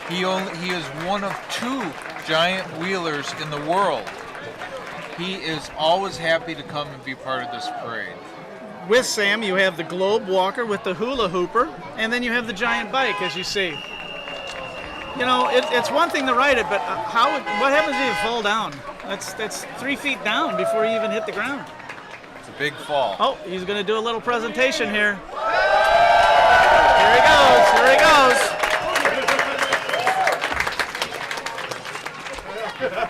S2: He is one of 2 giant wheelers in the world. He is always happy to come and be part of this parade.
S1: With Sam, you have the globe walker with the hula hooper, and then you have the giant bike, as you see. You know, it's one thing to ride it, but what happens if you fall down? That's 3 feet down before you even hit the ground.
S2: It's a big fall.
S1: Oh, he's going to do a little presentation here. Here he goes. Here he goes.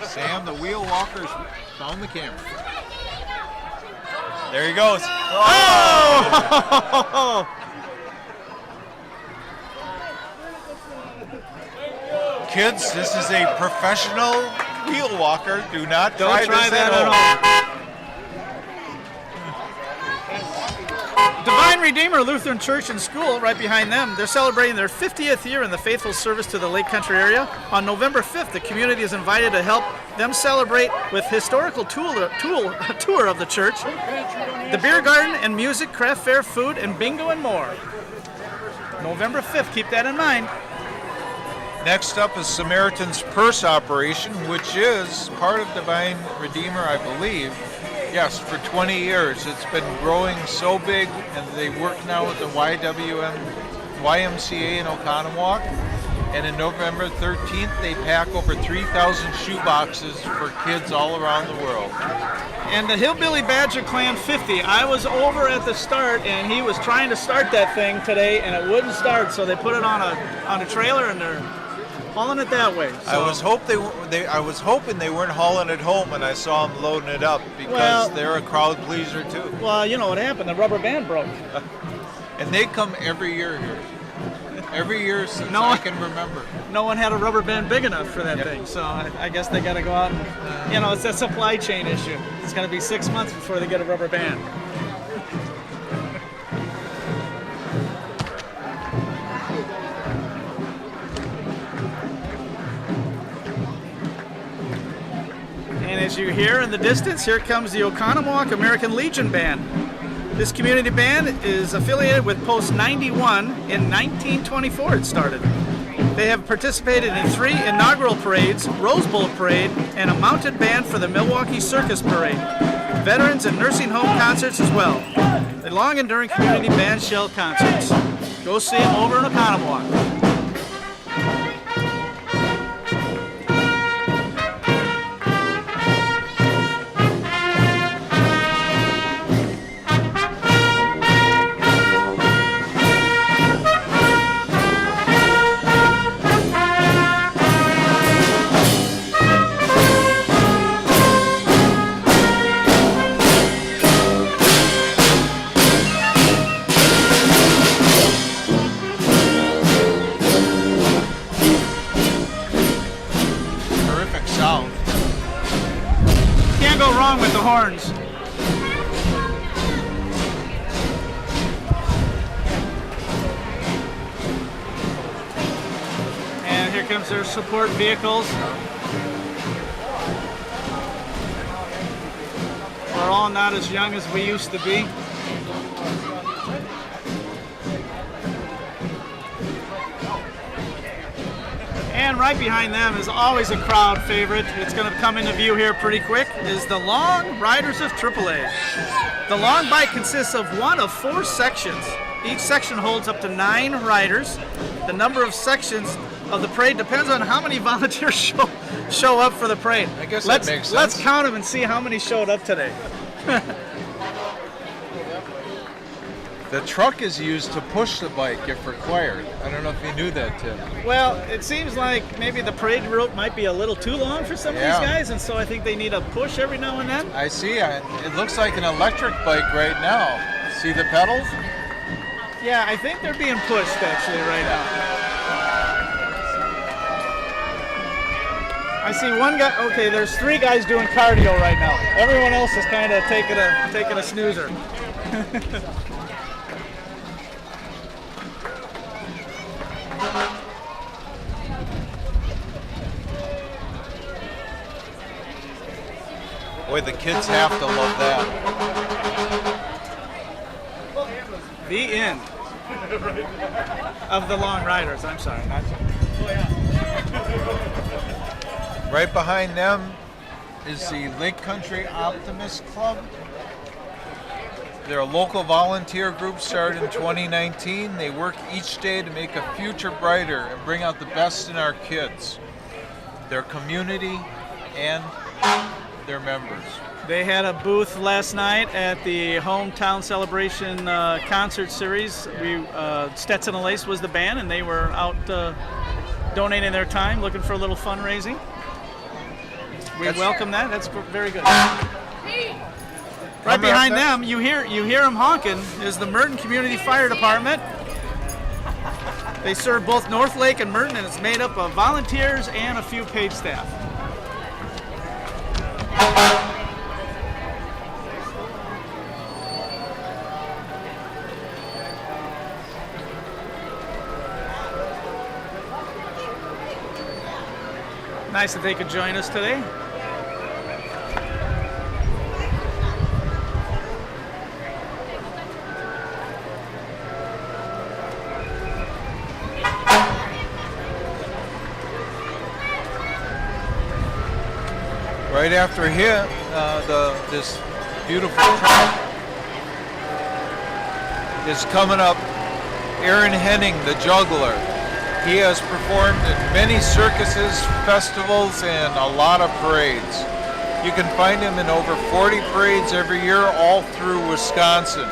S2: Sam, the wheel walker's found the camera. There he goes.
S1: Oh!
S2: Kids, this is a professional wheel walker. Do not
S1: Don't try
S2: this
S1: that
S2: at
S1: at all. Divine Redeemer Lutheran Church and School, right behind them, they're celebrating their 50th year in the faithful service to the Lake Country area. On November 5th, the community is invited to help them celebrate with historical tour of the church, the beer garden and music, craft fair, food, and bingo and more. November 5th, keep that in mind.
S2: Next up is Samaritan's Purse operation, which is part of Divine Redeemer, I believe. Yes, for 20 years. It's been growing so big, and they work now with the YMCA in Oconomowoc. And in November 13th, they pack over 3,000 shoe boxes for kids all around the world.
S1: And the Hillbilly Badger Clan 50, I was over at the start, and he was trying to start that thing today, and it wouldn't start, so they put it on a trailer, and they're hauling it that way. So.
S2: I was hoping they weren't hauling it home, and I saw them loading it up because they're a crowd pleaser too.
S1: Well, you know what happened? The rubber band broke.
S2: And they come every year here. Every year since I can remember.
S1: No one had a rubber band big enough for that thing, so I guess they got to go out and, it's a supply chain issue. It's going to be 6 months before they get a rubber band. And as you hear in the distance, here comes the Oconomowoc American Legion Band. This community band is affiliated with Post 91. In 1924 it started. They have participated in 3 inaugural parades, Rose Bowl Parade, and a mounted band for the Milwaukee Circus Parade. Veterans and nursing home concerts as well. The long enduring community band shell concerts. Go see them over in Oconomowoc. With the horns. And here comes their support vehicles. We're all not as young as we used to be. And right behind them is always a crowd favorite. It's going to come into view here pretty quick, is the Long Riders of AAA. The long bike consists of one of 4 sections. Each section holds up to 9 riders. The number of sections of the parade depends on how many volunteers show up for the parade.
S2: I guess that makes sense.
S1: Let's count them and see how many showed up today.
S2: The truck is used to push the bike if required. I don't know if you knew that, Tim.
S1: Well, it seems like maybe the parade route might be a little too long for some of these guys, and so I think they need a push every now and then.
S2: I see. It looks like an electric bike right now. See the pedals?
S1: Yeah, I think they're being pushed actually right now. I see one guy. Okay, there's 3 guys doing cardio right now. Everyone else is kind of taking a snoozer.
S2: Boy, the kids have to love that.
S1: The end of the Long Riders. I'm sorry. Not
S2: Right behind them is the Lake Country Optimist Club. They're a local volunteer group started in 2019. They work each day to make a future brighter and bring out the best in our kids, their community, and their members.
S1: They had a booth last night at the Hometown Celebration concert series. Stetson and Lace was the band, and they were out donating their time, looking for a little fundraising. We welcome that. That's very good. Right behind them, you hear them honking, is the Merton Community Fire Department. They serve both North Lake and Merton, and it's made up of volunteers and a few paid staff. Nice that they could join us today.
S2: Right after here, this beautiful truck is coming up. Aaron Henning, the juggler. He has performed in many circuses, festivals, and a lot of parades. You can find him in over 40 parades every year all through Wisconsin.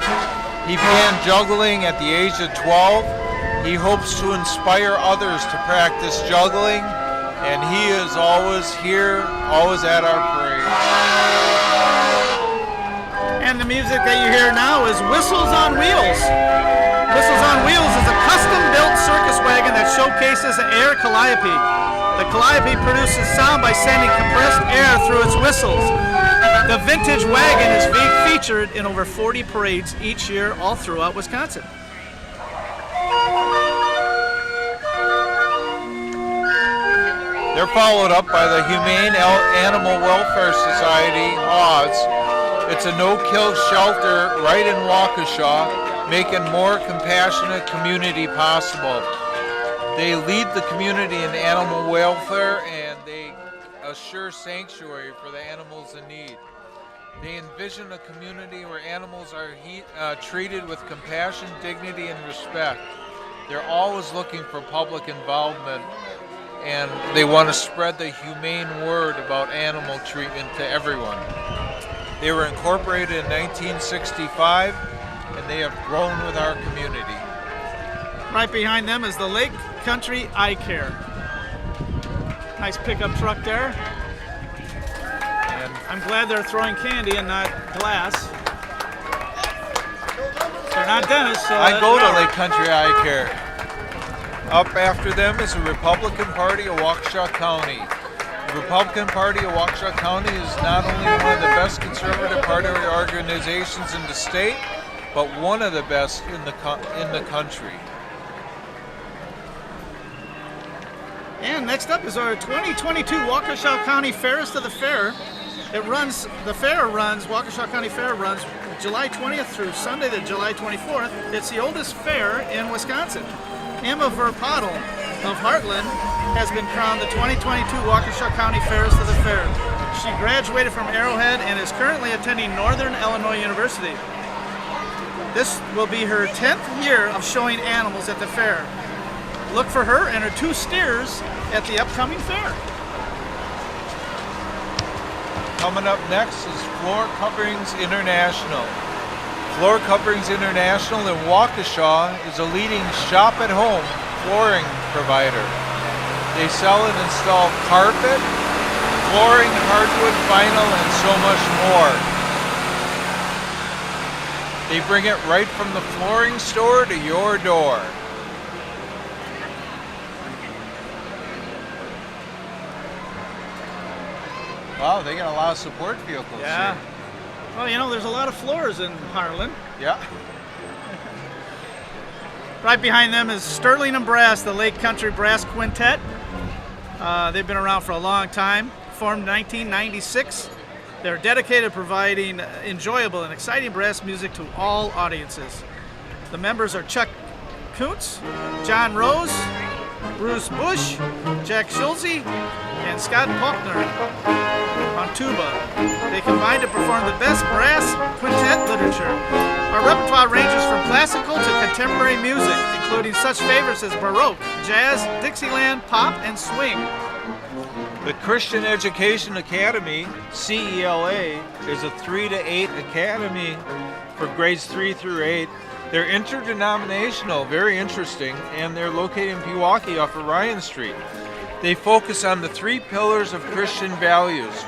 S2: He began juggling at the age of 12. He hopes to inspire others to practice juggling, and he is always here, always at our parade.
S1: And the music that you hear now is Whistles on Wheels. Whistles on Wheels is a custom-built circus wagon that showcases an air calliope. The calliope produces sound by sending compressed air through its whistles. The vintage wagon is featured in over 40 parades each year all throughout Wisconsin.
S2: They're followed up by the Humane Animal Welfare Society, Oz. It's a no-kill shelter right in Waukesha, making more compassionate community possible. They lead the community in animal welfare, and they assure sanctuary for the animals in need. They envision a community where animals are treated with compassion, dignity, and respect. They're always looking for public involvement, and they want to spread the humane word about animal treatment to everyone. They were incorporated in 1965, and they have grown with our community.
S1: Right behind them is the Lake Country Eye Care. Nice pickup truck there.
S2: And
S1: I'm glad they're throwing candy and not glass. They're not dentists, so
S2: I go to Lake Country Eye Care. Up after them is the Republican Party of Waukesha County. The Republican Party of Waukesha County is not only one of the best conservative party organizations in the state, but one of the best in the country.
S1: And next up is our 2022 Waukesha County Fairest of the Fair. Waukesha County Fair runs July 20th through Sunday, the July 24th. It's the oldest fair in Wisconsin. Emma Verpottel of Hartland has been crowned the 2022 Waukesha County Fairest of the Fair. She graduated from Arrowhead and is currently attending Northern Illinois University. This will be her 10th year of showing animals at the fair. Look for her and her 2 steers at the upcoming fair.
S2: Coming up next is Floor Coverings International. Floor Coverings International in Waukesha is a leading shop-at-home flooring provider. They sell and install carpet, flooring, hardwood, vinyl, and so much more. They bring it right from the flooring store to your door. Wow, they got a lot of support vehicles.
S1: Yeah.
S2: Here.
S1: Well, you know, there's a lot of floors in Hartland.
S2: Yeah.
S1: Right behind them is Sterling and Brass, the Lake Country Brass Quintet. They've been around for a long time, formed in 1996. They're dedicated to providing enjoyable and exciting brass music to all audiences. The members are Chuck Kuntz, John Rose, Bruce Bush, Jack Schulze, and Scott Faulkner on tuba. They combine to perform the best brass quintet literature. Our repertoire ranges from classical to contemporary music, including such favorites as Baroque, jazz, Dixieland, pop, and swing.
S2: The Christian Education Academy, CELA, is a 3 to 8 academy for grades 3 through 8. They're interdenominational, very interesting, and they're located in Pewaukee off Orion Street. They focus on the 3 pillars of Christian values: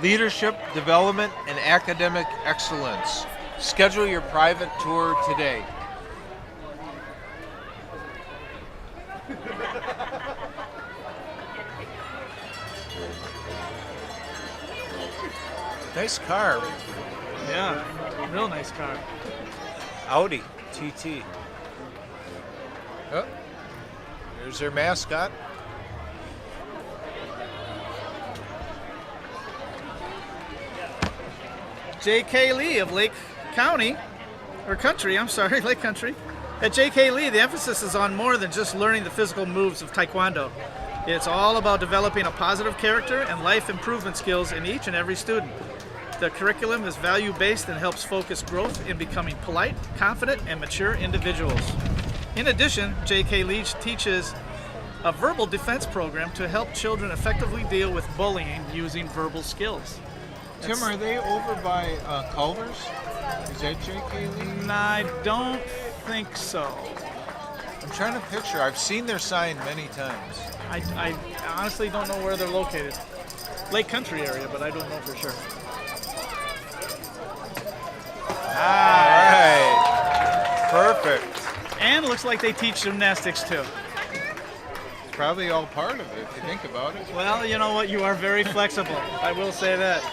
S2: leadership, development, and academic excellence. Schedule your private tour today. Nice car.
S1: Yeah, real nice car.
S2: Audi TT. Oh, there's their mascot.
S1: J.K. Lee of Lake County, or Country, I'm sorry, Lake Country. At J.K. Lee, the emphasis is on more than just learning the physical moves of Taekwondo. It's all about developing a positive character and life improvement skills in each and every student. The curriculum is value-based and helps focus growth in becoming polite, confident, and mature individuals. In addition, J.K. Lee teaches a verbal defense program to help children effectively deal with bullying using verbal skills.
S2: Tim, are they over by Culver's? Is that J.K. Lee?
S1: I don't think so.
S2: I'm trying to picture. I've seen their sign many times.
S1: I honestly don't know where they're located. Lake Country area, but I don't know for sure.
S2: All right. Perfect.
S1: And it looks like they teach gymnastics too.
S2: It's probably all part of it, if you think about it.
S1: Well, you know what? You are very flexible. I will say that.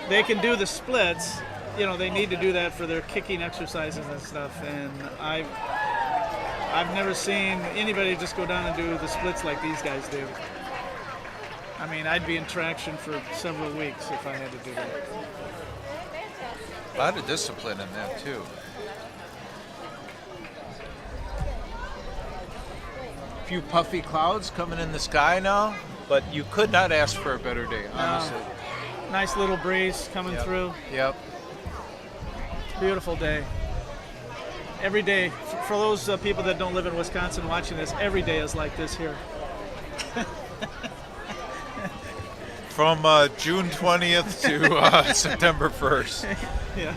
S1: They can do the splits. You know, they need to do that for their kicking exercises and stuff. And I've never seen anybody just go down and do the splits like these guys do. I mean, I'd be in traction for several weeks if I had to do that.
S2: A lot of discipline in that, too. A few puffy clouds coming in the sky now, but you could not ask for a better day, honestly.
S1: Nice little breeze coming through.
S2: Yep.
S1: Beautiful day. Every day, for those people that don't live in Wisconsin watching this, every day is like this here.
S2: From June 20th to September 1st.
S1: Yeah.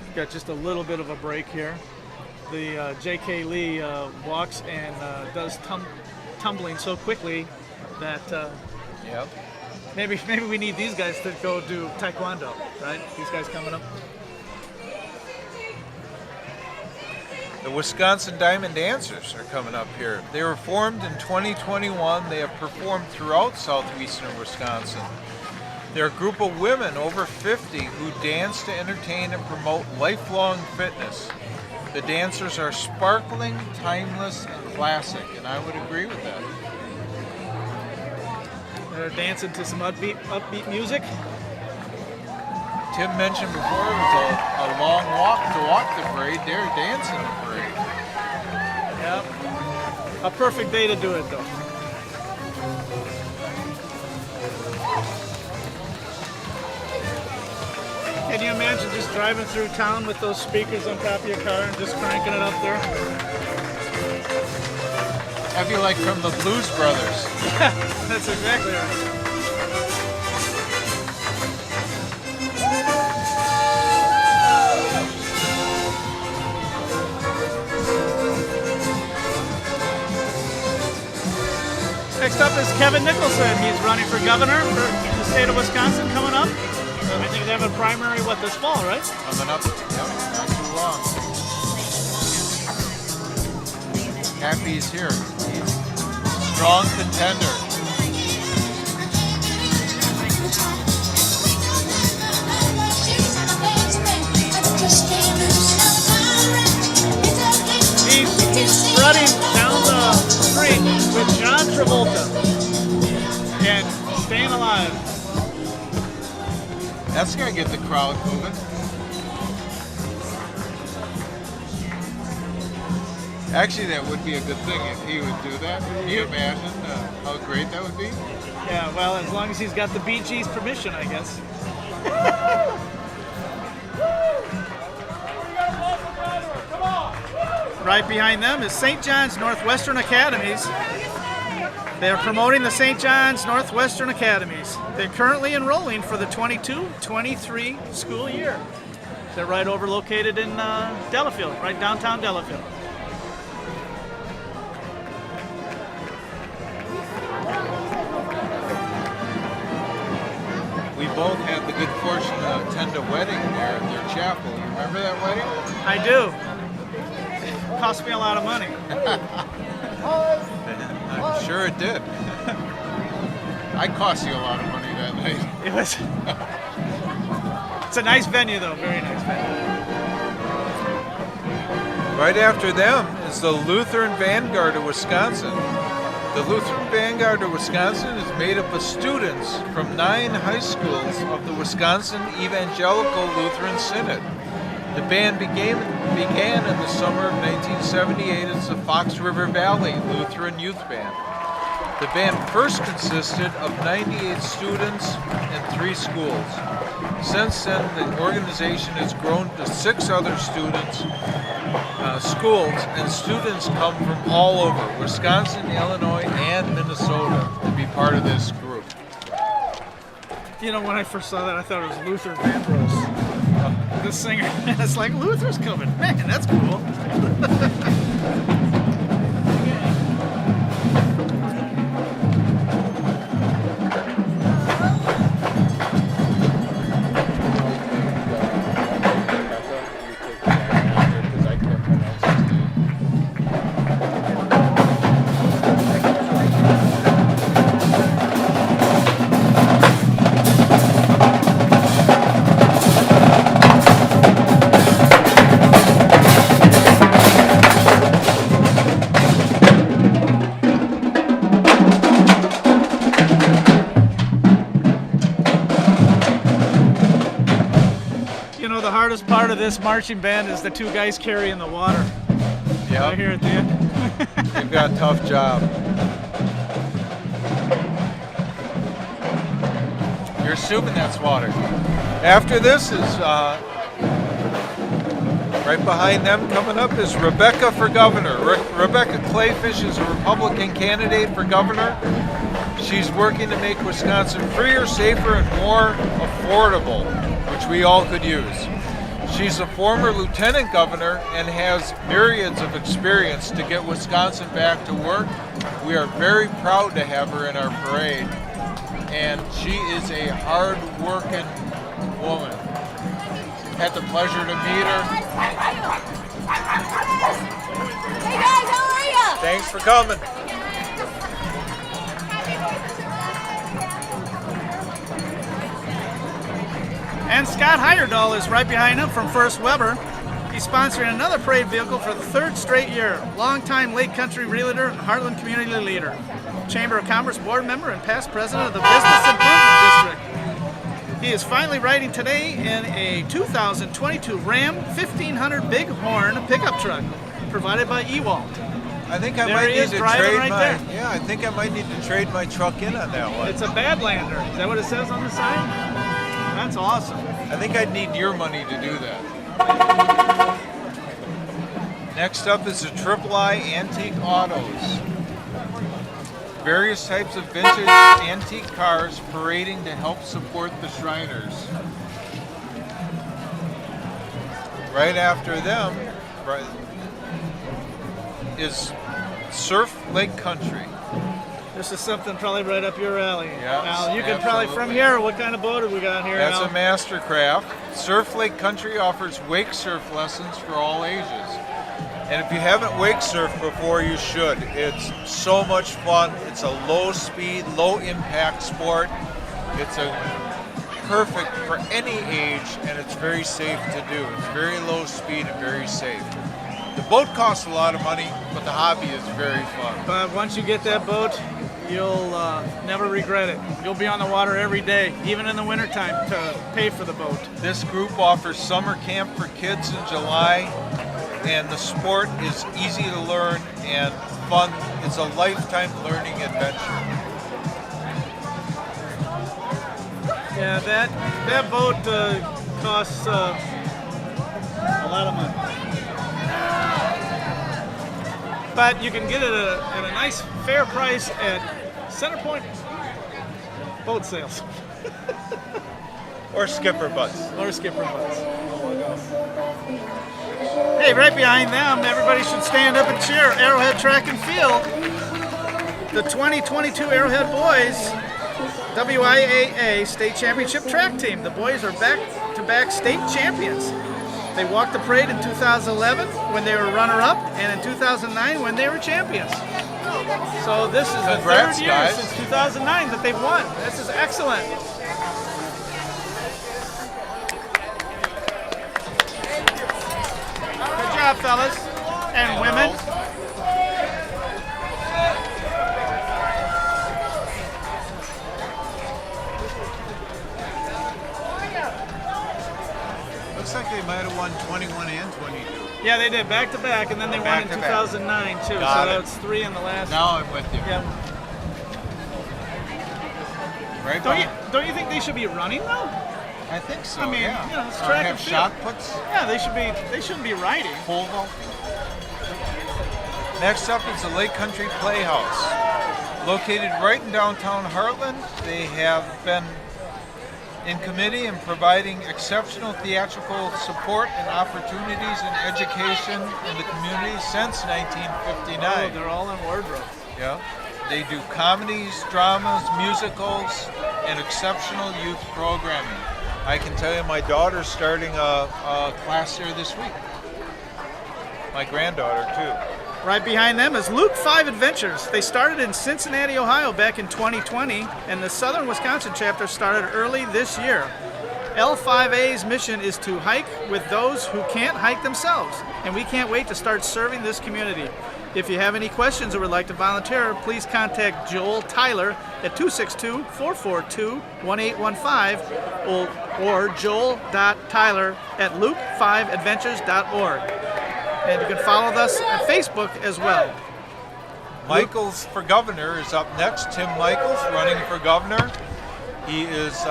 S1: We've got just a little bit of a break here. The J.K. Lee walks and does tumbling so quickly that
S2: Yep.
S1: maybe we need these guys to go do Taekwondo, right? These guys coming up.
S2: The Wisconsin Diamond Dancers are coming up here. They were formed in 2021. They have performed throughout southeastern Wisconsin. They're a group of women over 50 who dance to entertain and promote lifelong fitness. The dancers are sparkling, timeless, and classic, and I would agree with that.
S1: They're dancing to some upbeat music.
S2: Tim mentioned before it was a long walk to walk the parade. They're dancing the parade.
S1: Yep. A perfect day to do it, though. Can you imagine just driving through town with those speakers on top of your car and just cranking it up there?
S2: I feel like from the Blues Brothers.
S1: That's exactly right. Next up is Kevin Nicholson. He's running for governor for the state of Wisconsin coming up. I think they have a primary, this fall, right?
S2: Coming up, yep, not too long. Happy he's here. He's a strong contender.
S1: putting down the street with John Travolta and Staying Alive.
S2: That's gonna get the crowd moving. Actually, that would be a good thing if he would do that. Can you imagine how great that would be?
S1: Yeah, well, as long as he's got the Bee Gees' permission, I guess. Right behind them is St. John's Northwestern Academies. They're promoting the St. John's Northwestern Academies. They're currently enrolling for the 22-23 school year. They're right over located in Delafield, right downtown Delafield.
S2: We both had the good fortune to attend a wedding there at their chapel. You remember that wedding?
S1: I do. It cost me a lot of money.
S2: I'm sure it did. I cost you a lot of money that night.
S1: It was. It's a nice venue, though. Very nice venue.
S2: Right after them is the Lutheran Vanguard of Wisconsin. The Lutheran Vanguard of Wisconsin is made up of students from 9 high schools of the Wisconsin Evangelical Lutheran Synod. The band began in the summer of 1978 as the Fox River Valley Lutheran Youth Band. The band first consisted of 98 students and 3 schools. Since then, the organization has grown to 6 other schools, and students come from all over Wisconsin, Illinois, and Minnesota to be part of this group.
S1: You know, when I first saw that, I thought it was Luther Vandross, the singer. And it's like, Luther's coming. Man, that's cool. The hardest part of this marching band is the 2 guys carrying the water.
S2: Yeah.
S1: Right here at the end.
S2: They've got a tough job. You're assuming that's water. After this is, right behind them coming up is Rebecca for governor. Rebecca Clayfish is a Republican candidate for governor. She's working to make Wisconsin freer, safer, and more affordable, which we all could use. She's a former lieutenant governor and has myriads of experience to get Wisconsin back to work. We are very proud to have her in our parade, and she is a hard-working woman. Had the pleasure to meet her.
S7: Hey guys, how are you?
S2: Thanks for coming.
S1: And Scott Heyerdahl is right behind him from First Weber. He's sponsoring another parade vehicle for the 3rd straight year. Longtime Lake Country realtor and Hartland community leader. Chamber of Commerce board member and past president of the Business Improvement District. He is finally riding today in a 2022 Ram 1500 Bighorn pickup truck provided by Ewald.
S2: I think I
S1: There
S2: might
S1: he
S2: need
S1: is,
S2: to
S1: driving
S2: trade
S1: right
S2: my.
S1: there.
S2: Yeah, I think I might need to trade my truck in on that one.
S1: It's a Badlander. Is that what it says on the side? That's awesome.
S2: I think I'd need your money to do that. Next up is the Triple I Antique Autos. Various types of vintage antique cars parading to help support the Shriners. Right after them is Surf Lake Country.
S1: This is something probably right up your alley.
S2: Yes,
S1: Now, you can probably, from
S2: absolutely.
S1: here, what kind of boat have we got here?
S2: That's
S1: Al?
S2: a Mastercraft. Surf Lake Country offers wake surf lessons for all ages. And if you haven't wake surfed before, you should. It's so much fun. It's a low speed, low impact sport. It's perfect for any age, and it's very safe to do. It's very low speed and very safe. The boat costs a lot of money, but the hobby is very fun.
S1: But once you get that boat, you'll never regret it. You'll be on the water every day, even in the wintertime, to pay for the boat.
S2: This group offers summer camp for kids in July, and the sport is easy to learn and fun. It's a lifetime learning adventure.
S1: Yeah, that boat costs a lot of money. But you can get it at a nice, fair price at Centerpoint boat sales.
S2: Or skipper butts.
S1: Or skipper butts. Hey, right behind them, everybody should stand up and cheer. Arrowhead Track and Field. The 2022 Arrowhead Boys WIAA State Championship Track Team. The boys are back-to-back state champions. They walked the parade in 2011 when they were runner-up, and in 2009 when they were champions. So this is the third year
S2: guys.
S1: since 2009 that they've won. This is excellent. Good job, fellas and women.
S2: Looks like they might have won 21 and 22.
S1: Yeah, they did back to back, and then they won in 2009 too.
S2: Got
S1: so
S2: it.
S1: that's 3 in the last.
S2: Now I'm with you.
S1: Yeah.
S2: Right
S1: Don't you think they should be running though?
S2: I think so.
S1: I mean,
S2: yeah.
S1: you know, it's
S2: Or
S1: track
S2: have
S1: and field.
S2: shot puts.
S1: Yeah, they shouldn't be riding.
S2: Pole vault. Next up is the Lake Country Playhouse. Located right in downtown Hartland, they have been in committee in providing exceptional theatrical support and opportunities in education in the community since 1959.
S1: Oh, they're all in wardrobe.
S2: Yeah. They do comedies, dramas, musicals, and exceptional youth programming. I can tell you my daughter's starting a class here this week. My granddaughter, too.
S1: Right behind them is Luke 5 Adventures. They started in Cincinnati, Ohio back in 2020, and the Southern Wisconsin chapter started early this year. L5A's mission is to hike with those who can't hike themselves, and we can't wait to start serving this community. If you have any questions or would like to volunteer, please contact Joel Tyler at 262-442-1815 or joel.tyler@luke5adventures.org. And you can follow us on Facebook as well.
S2: Michaels for governor is up next. Tim Michaels running for governor. He is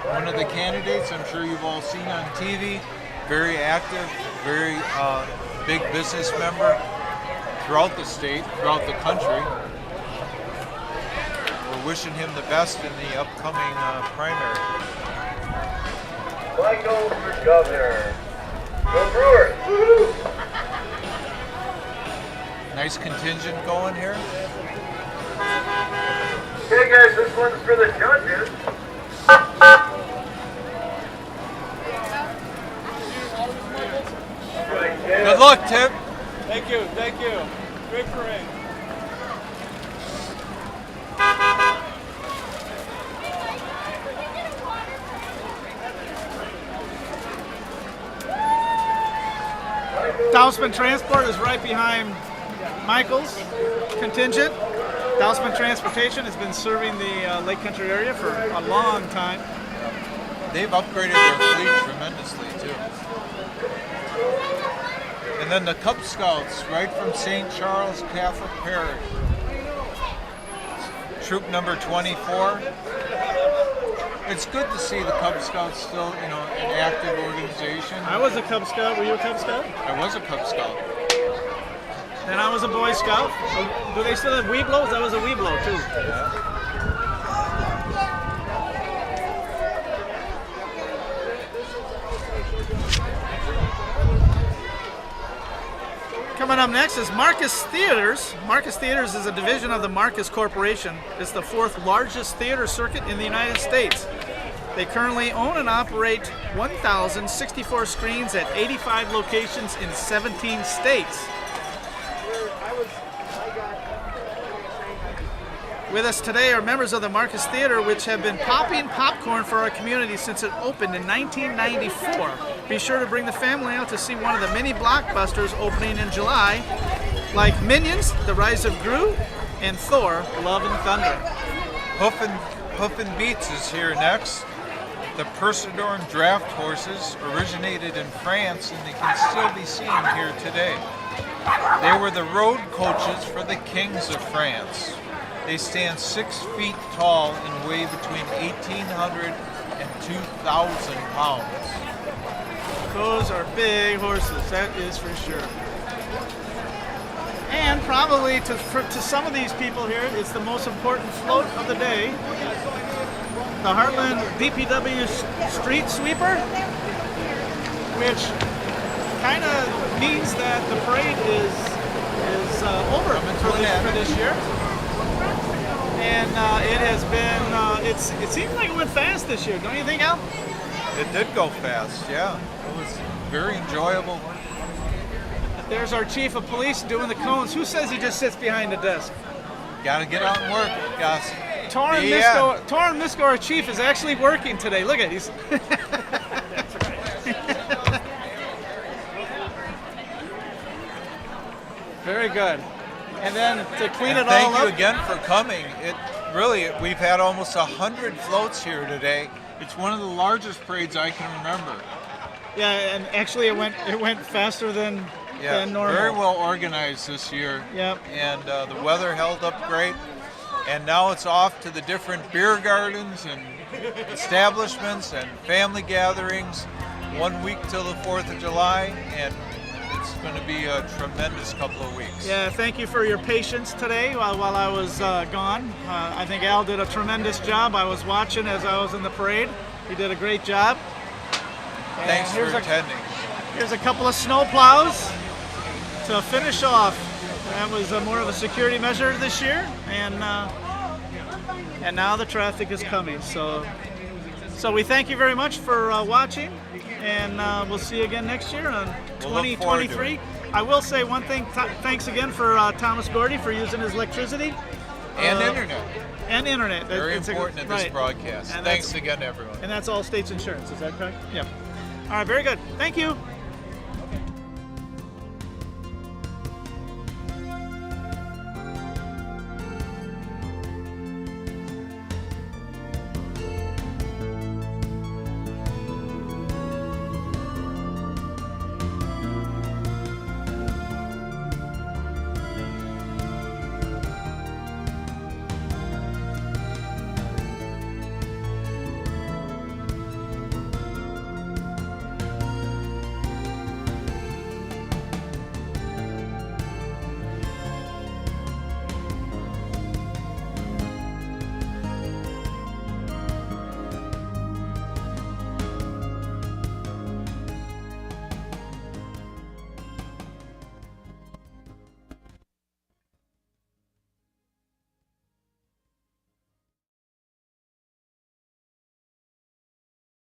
S2: one of the candidates I'm sure you've all seen on TV. Very active, very big business member throughout the state, throughout the country. We're wishing him the best in the upcoming primary.
S3: Michael for governor. Go Brewers! Woo-hoo!
S2: Nice contingent going here.
S3: Hey guys, this one's for the judges.
S2: Good luck, Tim.
S1: Thank you. Great parade. Dousman Transport is right behind Michael's contingent. Dousman Transportation has been serving the Lake Country area for a long time.
S2: They've upgraded their fleet tremendously, too. And then the Cub Scouts, right from St. Charles Catholic Parish. Troop number 24. It's good to see the Cub Scouts still, an active organization.
S1: I was a Cub Scout. Were you a Cub Scout?
S2: I was a Cub Scout.
S1: And I was a Boy Scout. Do they still have Weeblos? I was a Weeblo, too.
S2: Yeah.
S1: Coming up next is Marcus Theaters. Marcus Theaters is a division of the Marcus Corporation. It's the 4th largest theater circuit in the United States. They currently own and operate 1,064 screens at 85 locations in 17 states. With us today are members of the Marcus Theater, which have been popping popcorn for our community since it opened in 1994. Be sure to bring the family out to see one of the many blockbusters opening in July, like Minions, The Rise of Gru, and Thor, Love and Thunder.
S2: Hoof and Beats is here next. The Persedorn draft horses originated in France, and they can still be seen here today. They were the road coaches for the kings of France. They stand 6 feet tall and weigh between 1,800 and 2,000 pounds.
S1: Those are big horses, that is for sure. And probably to some of these people here, it's the most important float of the day. The Hartland DPW Street Sweeper, which kind of means that the parade is over for this year. And it has been, it seems like it went fast this year, don't you think, Al?
S2: It did go fast, yeah. It was very enjoyable.
S1: There's our chief of police doing the cones. Who says he just sits behind the desk?
S2: Got to get out and work, guys.
S1: Torrin Misko, our chief, is actually working today. Look at he's. Very good. And then to clean it all up.
S2: Thank you again for coming. We've had almost 100 floats here today. It's one of the largest parades I can remember.
S1: Yeah, and actually it went faster than normal.
S2: Very well organized this year.
S1: Yep.
S2: And the weather held up great. And now it's off to the different beer gardens and establishments and family gatherings. 1 week till the 4th of July, and it's going to be a tremendous couple of weeks.
S1: Yeah, thank you for your patience today while I was gone. I think Al did a tremendous job. I was watching as I was in the parade. He did a great job.
S2: Thanks for attending.
S1: Here's a couple of snow plows to finish off. That was more of a security measure this year, and now the traffic is coming. So we thank you very much for watching, and we'll see you again next year on 2023. I will say one thing. Thanks again for Thomas Gordy for using his electricity
S2: and internet.
S1: And internet.
S2: Very important in this broadcast. And thanks again, everyone.
S1: And that's All States Insurance. Is that correct? Yep. All right. Very good. Thank you.